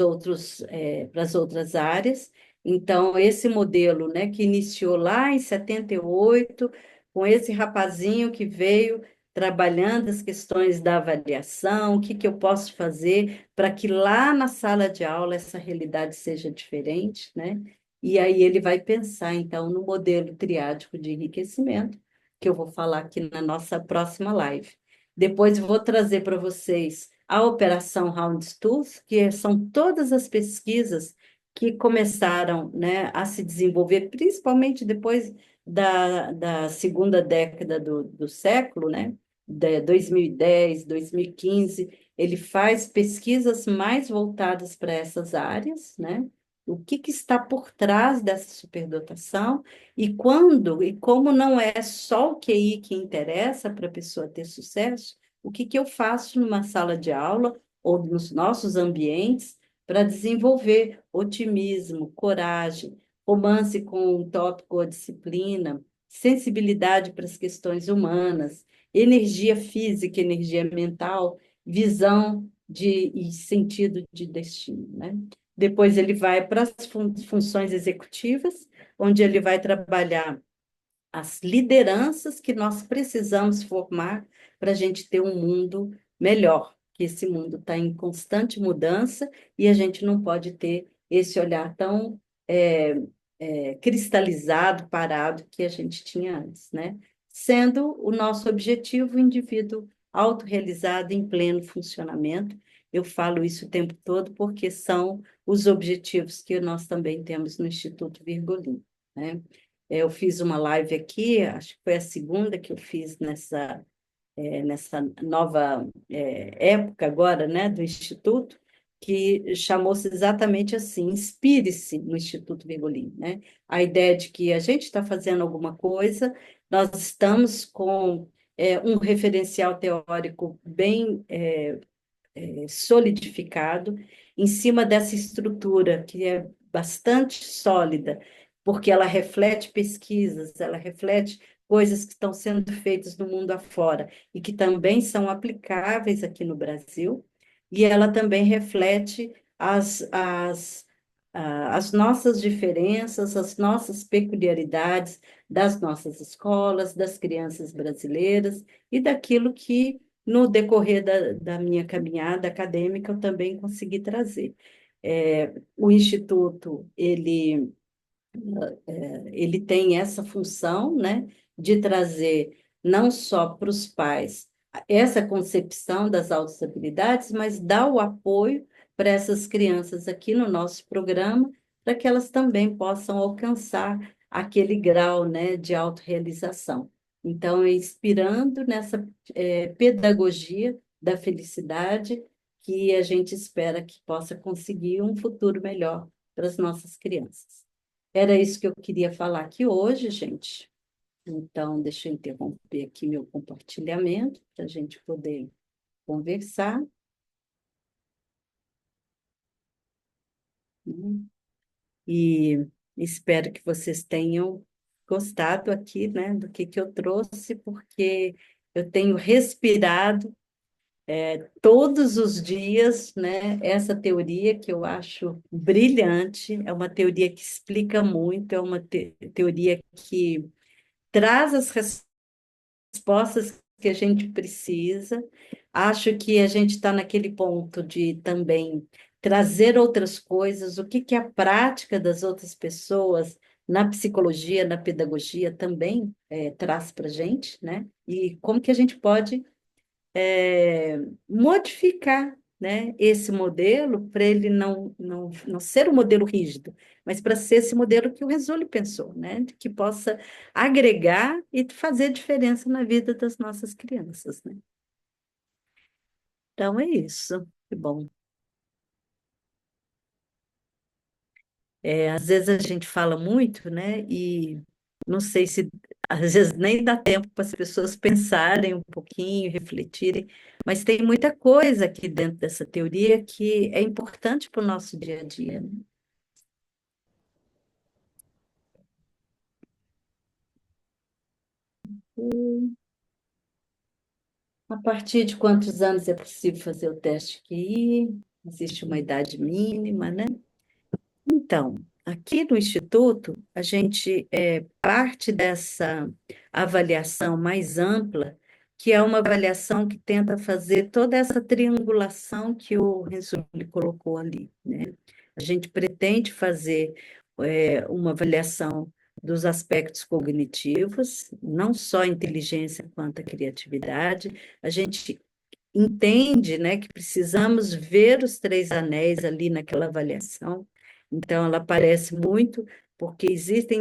outras áreas. Então, esse modelo, né, que iniciou lá em 78, com esse rapazinho que veio trabalhando as questões da avaliação, o que que eu posso fazer para que lá na sala de aula essa realidade seja diferente, né? E aí ele vai pensar, então, no modelo triádico de enriquecimento, que eu vou falar aqui na nossa próxima live. Depois eu vou trazer para vocês a Operação Houndstooth, que são todas as pesquisas que começaram, né, a se desenvolver, principalmente depois da segunda década do século, né? 2010, 2015, ele faz pesquisas mais voltadas para essas áreas, né? O que que está por trás dessa superdotação e quando e como não é só o QI que interessa para a pessoa ter sucesso, o que que eu faço numa sala de aula ou nos nossos ambientes para desenvolver otimismo, coragem, romance com um tópico ou disciplina, sensibilidade para as questões humanas, energia física, energia mental, visão e sentido de destino, né? Depois ele vai para as funções executivas, onde ele vai trabalhar as lideranças que nós precisamos formar para a gente ter um mundo melhor, que esse mundo está em constante mudança e a gente não pode ter esse olhar tão é, cristalizado, parado que a gente tinha antes, né? Sendo o nosso objetivo o indivíduo autorrealizado em pleno funcionamento. Eu falo isso o tempo todo porque são os objetivos que nós também temos no Instituto Virgulino, né? Eu fiz uma live aqui, acho que foi a segunda que eu fiz nessa nova época agora, né, do Instituto, que chamou-se exatamente assim, inspire-se no Instituto Virgulino, né? A ideia de que a gente está fazendo alguma coisa, nós estamos com um referencial teórico bem solidificado em cima dessa estrutura que é bastante sólida, porque ela reflete pesquisas, ela reflete coisas que estão sendo feitas no mundo afora e que também são aplicáveis aqui no Brasil, e ela também reflete as nossas diferenças, as nossas peculiaridades das nossas escolas, das crianças brasileiras e daquilo que no decorrer da minha caminhada acadêmica, eu também consegui trazer. O Instituto, ele tem essa função, né, de trazer não só para os pais essa concepção das altas habilidades, mas dar o apoio para essas crianças aqui no nosso programa, para que elas também possam alcançar aquele grau, né, de autorrealização. Então, é inspirando nessa pedagogia da felicidade que a gente espera que possa conseguir um futuro melhor para as nossas crianças. Era isso que eu queria falar aqui hoje, gente. Então, deixa eu interromper aqui meu compartilhamento para a gente poder conversar, né? E espero que vocês tenham gostado aqui, né, do que eu trouxe, porque eu tenho respirado todos os dias, né, essa teoria que eu acho brilhante, é uma teoria que explica muito, é uma teoria que traz as respostas que a gente precisa. Acho que a gente está naquele ponto de também trazer outras coisas, o que que a prática das outras pessoas na psicologia, na pedagogia também traz para a gente, né? E como que a gente pode modificar, né, esse modelo para ele não ser um modelo rígido, mas para ser esse modelo que o Renzulli pensou, né, que possa agregar e fazer diferença na vida das nossas crianças, né? Então é isso. Que bom. Às vezes a gente fala muito, né, e não sei se às vezes nem dá tempo para as pessoas pensarem um pouquinho, refletirem, mas tem muita coisa aqui dentro dessa teoria que é importante para o nosso dia a dia, né? A partir de quantos anos é possível fazer o teste QI? Existe uma idade mínima, né? Então, aqui no Instituto, a gente parte dessa avaliação mais ampla, que é uma avaliação que tenta fazer toda essa triangulação que o Renzulli colocou ali, né? A gente pretende fazer uma avaliação dos aspectos cognitivos, não só a inteligência quanto a criatividade. A gente entende, né, que precisamos ver os três anéis ali naquela avaliação. Então, ela aparece muito porque existem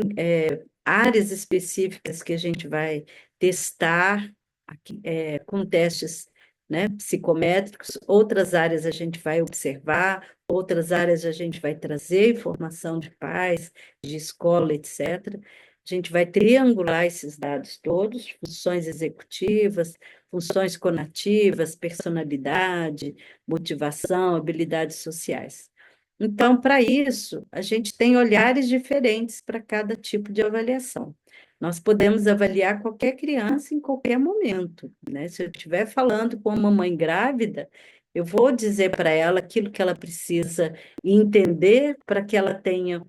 áreas específicas que a gente vai testar aqui, com testes, né, psicométricos, outras áreas a gente vai observar, outras áreas a gente vai trazer informação de pais, de escola, etc. A gente vai triangular esses dados todos, funções executivas, funções conativas, personalidade, motivação, habilidades sociais. Então, para isso, a gente tem olhares diferentes para cada tipo de avaliação. Nós podemos avaliar qualquer criança em qualquer momento, né? Se eu estiver falando com uma mãe grávida, eu vou dizer para ela aquilo que ela precisa entender para que ela tenha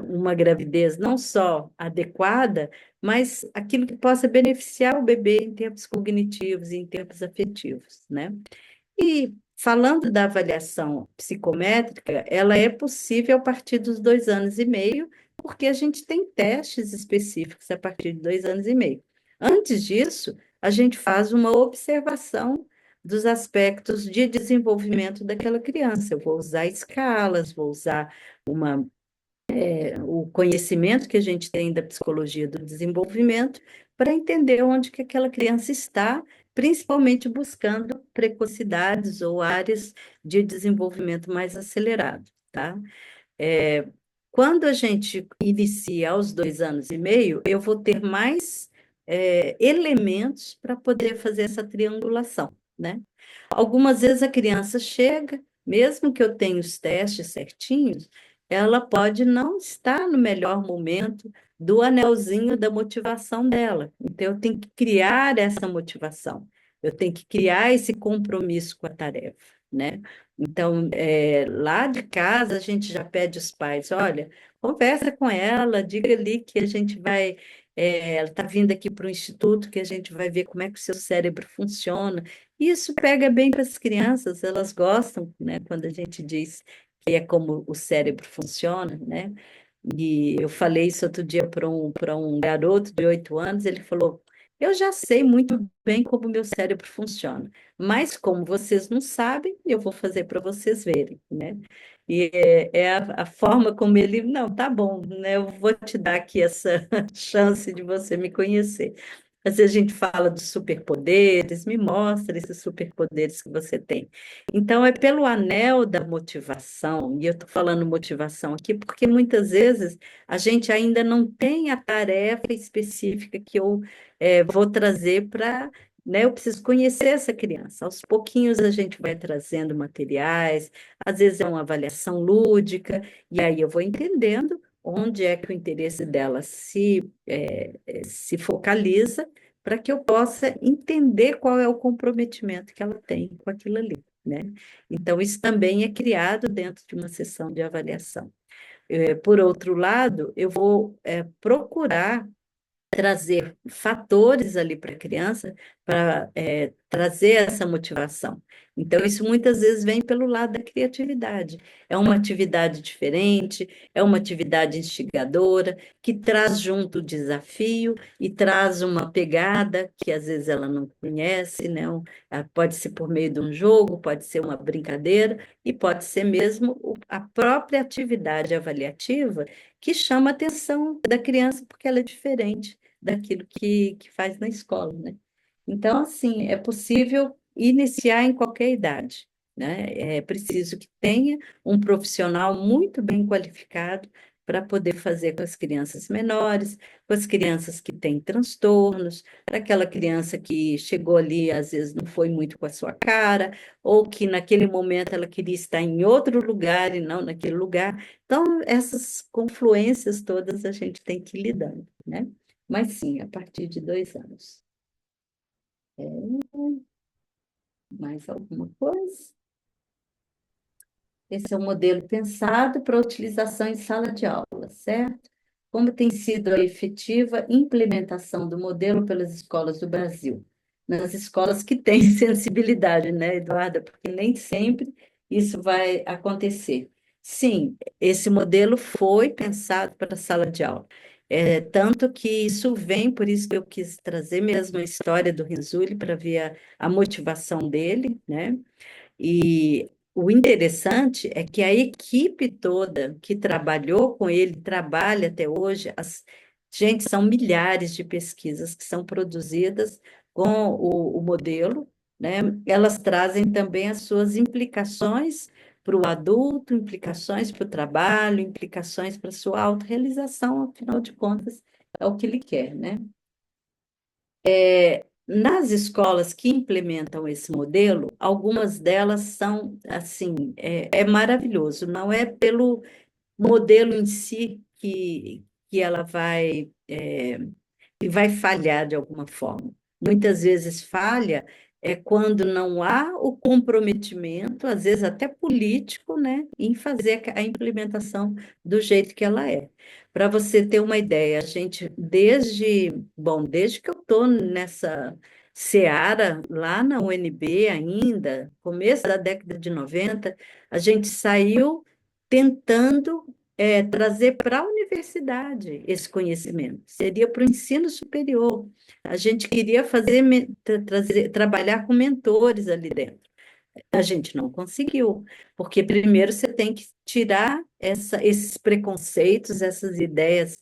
uma gravidez não só adequada, mas aquilo que possa beneficiar o bebê em termos cognitivos e em termos afetivos, né? E falando da avaliação psicométrica, ela é possível a partir dos 2 anos e meio, porque a gente tem testes específicos a partir de 2 anos e meio. Antes disso, a gente faz uma observação dos aspectos de desenvolvimento daquela criança. Eu vou usar escalas, vou usar uma o conhecimento que a gente tem da psicologia do desenvolvimento para entender onde que aquela criança está, principalmente buscando precocidades ou áreas de desenvolvimento mais acelerado, tá? É, quando a gente inicia aos 2 anos e meio, eu vou ter mais elementos para poder fazer essa triangulação, né? Algumas vezes a criança chega, mesmo que eu tenha os testes certinhos, ela pode não estar no melhor momento do anelzinho da motivação dela. Então, eu tenho que criar essa motivação, eu tenho que criar esse compromisso com a tarefa, né? Então, lá de casa, a gente já pede os pais, olha, conversa com ela, diga ali que a gente vai, ela está vindo aqui para o instituto, que a gente vai ver como é que o seu cérebro funciona. E isso pega bem para as crianças, elas gostam, né, quando a gente diz que é como o cérebro funciona, né? E eu falei isso outro dia para um garoto de 8 anos, ele falou, eu já sei muito bem como o meu cérebro funciona, mas como vocês não sabem, eu vou fazer para vocês verem, né? E é a forma como ele, não, tá bom, né? Eu vou te dar aqui essa chance de você me conhecer. Às vezes a gente fala dos superpoderes, me mostra esses superpoderes que você tem. Então, é pelo anel da motivação, e eu estou falando motivação aqui porque muitas vezes a gente ainda não tem a tarefa específica que eu vou trazer para, né, eu preciso conhecer essa criança. Aos pouquinhos a gente vai trazendo materiais, às vezes é uma avaliação lúdica, e aí eu vou entendendo onde é que o interesse dela se focaliza para que eu possa entender qual é o comprometimento que ela tem com aquilo ali, né? Então, isso também é criado dentro de uma sessão de avaliação. Por outro lado, eu vou procurar trazer fatores ali para a criança para trazer essa motivação. Então, isso muitas vezes vem pelo lado da criatividade. É uma atividade diferente, é uma atividade instigadora, que traz junto o desafio e traz uma pegada que às vezes ela não conhece, né? Pode ser por meio de um jogo, pode ser uma brincadeira, e pode ser mesmo a própria atividade avaliativa que chama a atenção da criança porque ela é diferente daquilo que faz na escola, né? Então, assim, é possível iniciar em qualquer idade, né? É preciso que tenha um profissional muito bem qualificado para poder fazer com as crianças menores, com as crianças que têm transtornos, para aquela criança que chegou ali, às vezes não foi muito com a sua cara, ou que naquele momento ela queria estar em outro lugar e não naquele lugar. Então, essas confluências todas a gente tem que ir lidando, né? Mas sim, a partir de 2 anos. Mais alguma coisa? Esse é um modelo pensado para utilização em sala de aula, certo? Como tem sido a efetiva implementação do modelo pelas escolas do Brasil? Nas escolas que têm sensibilidade, né, Eduarda? Porque nem sempre isso vai acontecer. Sim, esse modelo foi pensado para a sala de aula. Tanto que isso vem, por isso que eu quis trazer mesmo a história do Rizzulli para ver a motivação dele, né? E o interessante é que a equipe toda que trabalhou com ele, trabalha até hoje, gente, são milhares de pesquisas que são produzidas com o modelo, né? Elas trazem também as suas implicações para o adulto, implicações para o trabalho, implicações para a sua autorrealização, afinal de contas, é o que ele quer, né? Nas escolas que implementam esse modelo, algumas delas são, assim, é maravilhoso. Não é pelo modelo em si que ela vai falhar de alguma forma. Muitas vezes falha quando não há o comprometimento, às vezes até político, né, em fazer a implementação do jeito que ela é. Para você ter uma ideia, a gente, desde que eu estou nessa seara, lá na UNB ainda, começo da década de 90, a gente saiu tentando trazer para a universidade esse conhecimento, seria para o ensino superior. A gente queria trabalhar com mentores ali dentro. A gente não conseguiu, porque primeiro você tem que tirar esses preconceitos, essas ideias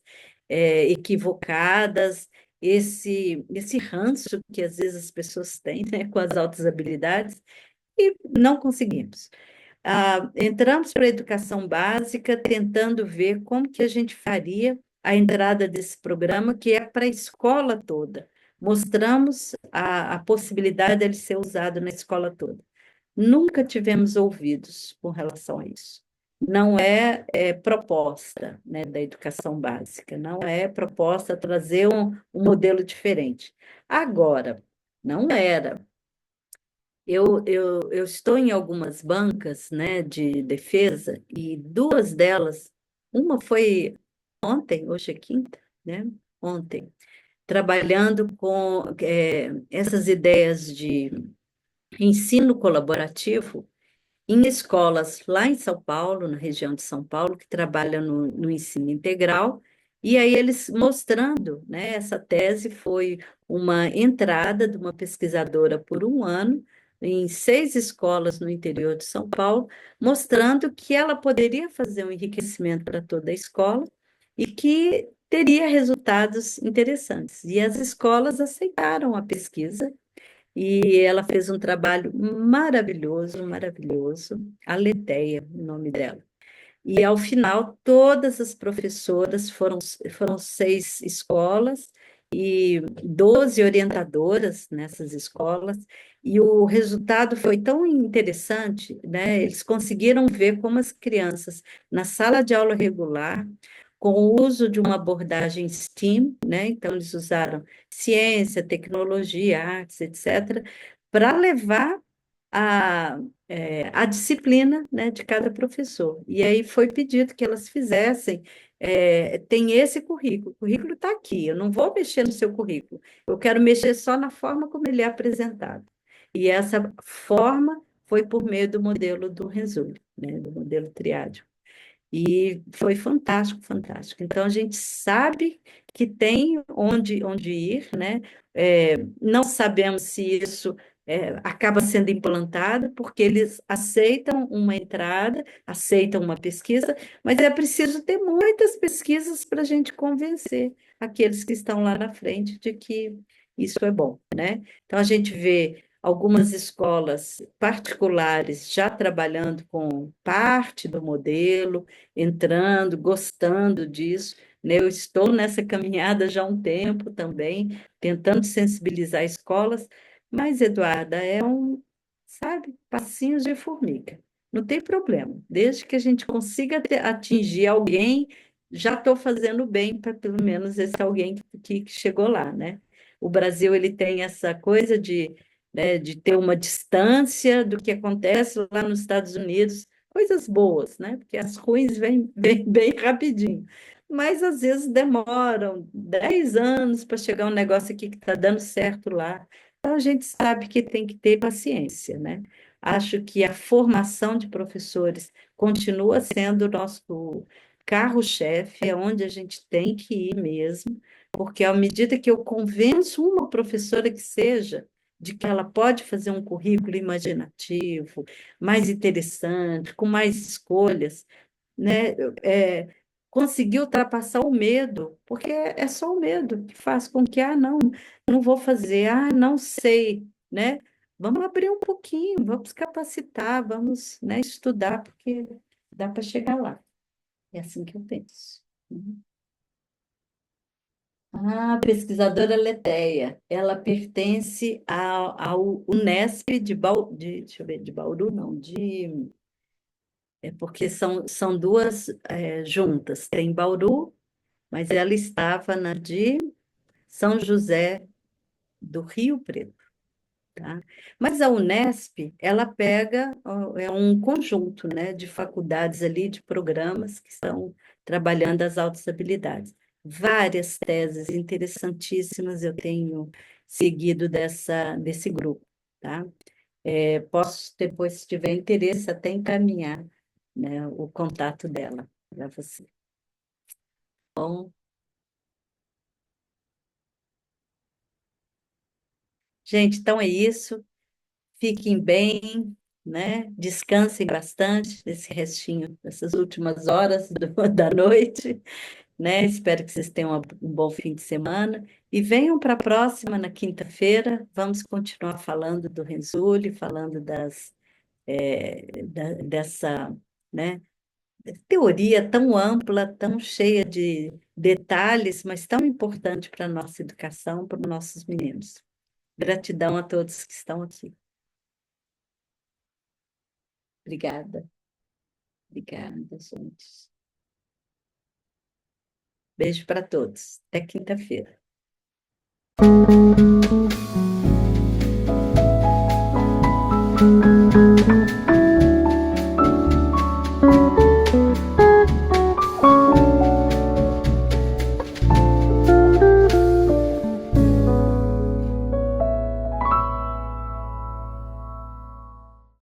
equivocadas, esse ranço que às vezes as pessoas têm, né, com as altas habilidades, e não conseguimos. Entramos para a educação básica, tentando ver como que a gente faria a entrada desse programa, que é para a escola toda. Mostramos a possibilidade dele ser usado na escola toda. Nunca tivemos ouvidos com relação a isso. Não é proposta, né, da educação básica, não é proposta trazer um modelo diferente. Agora, não era. Eu estou em algumas bancas, né, de defesa, e duas delas, uma foi ontem, hoje é quinta, né? Ontem, trabalhando com essas ideias de ensino colaborativo em escolas lá em São Paulo, na região de São Paulo, que trabalham no ensino integral, e aí eles mostrando, né, essa tese foi uma entrada de uma pesquisadora por um ano, em 6 escolas no interior de São Paulo, mostrando que ela poderia fazer um enriquecimento para toda a escola e que teria resultados interessantes. E as escolas aceitaram a pesquisa e ela fez um trabalho maravilhoso, maravilhoso. Aleteia, o nome dela. E, ao final, todas as professoras foram 6 escolas e 12 orientadoras nessas escolas, e o resultado foi tão interessante, né? Eles conseguiram ver como as crianças, na sala de aula regular, com o uso de uma abordagem STEAM, né? Então, eles usaram ciência, tecnologia, artes, etc., para levar a disciplina, né, de cada professor. E aí foi pedido que elas fizessem, tem esse currículo, o currículo está aqui, eu não vou mexer no seu currículo, eu quero mexer só na forma como ele é apresentado. E essa forma foi por meio do modelo do Renzulli, né, do modelo triádico. E foi fantástico, fantástico. Então, a gente sabe que tem onde ir, né? Não sabemos se isso acaba sendo implantado, porque eles aceitam uma entrada, aceitam uma pesquisa, mas é preciso ter muitas pesquisas para a gente convencer aqueles que estão lá na frente de que isso é bom, né? Então, a gente vê algumas escolas particulares já trabalhando com parte do modelo, entrando, gostando disso, né? Eu estou nessa caminhada já há um tempo também, tentando sensibilizar escolas, mas, Eduarda, sabe, passinhos de formiga. Não tem problema, desde que a gente consiga atingir alguém, já estou fazendo bem para pelo menos esse alguém que chegou lá, né? O Brasil ele tem essa coisa de ter uma distância do que acontece lá nos Estados Unidos, coisas boas, né? Porque as ruins vêm bem rapidinho. Mas às vezes demoram 10 anos para chegar um negócio aqui que está dando certo lá. Então a gente sabe que tem que ter paciência, né? Acho que a formação de professores continua sendo o nosso carro-chefe, é onde a gente tem que ir mesmo, porque à medida que eu convenço uma professora que seja de que ela pode fazer um currículo imaginativo, mais interessante, com mais escolhas, né? É, Conseguir ultrapassar o medo, porque é só o medo que faz com que, não, não vou fazer, não sei, né? Vamos abrir um pouquinho, vamos capacitar, vamos, né, estudar, porque dá para chegar lá. É assim que eu penso. Uhum. Ah, pesquisadora Leteia, ela pertence ao Unesp deixa eu ver, de Bauru, não, é porque são duas juntas. Tem Bauru, mas ela estava na de São José do Rio Preto, tá? Mas a Unesp, ela pega, ó, é um conjunto, né, de faculdades ali, de programas que estão trabalhando as altas habilidades. Várias teses interessantíssimas eu tenho seguido desse grupo, tá? Posso depois, se tiver interesse, até encaminhar, né, o contato dela para você. Bom, gente, então é isso. Fiquem bem, né? Descansem bastante nesse restinho, nessas últimas horas da noite, né? Espero que vocês tenham um bom fim de semana e venham para a próxima, na quinta-feira. Vamos continuar falando do Renzulli, falando dessa, né, teoria tão ampla, tão cheia de detalhes, mas tão importante para a nossa educação, para os nossos meninos. Gratidão a todos que estão aqui. Obrigada. Obrigada, gente. Beijo para todos. Até quinta-feira.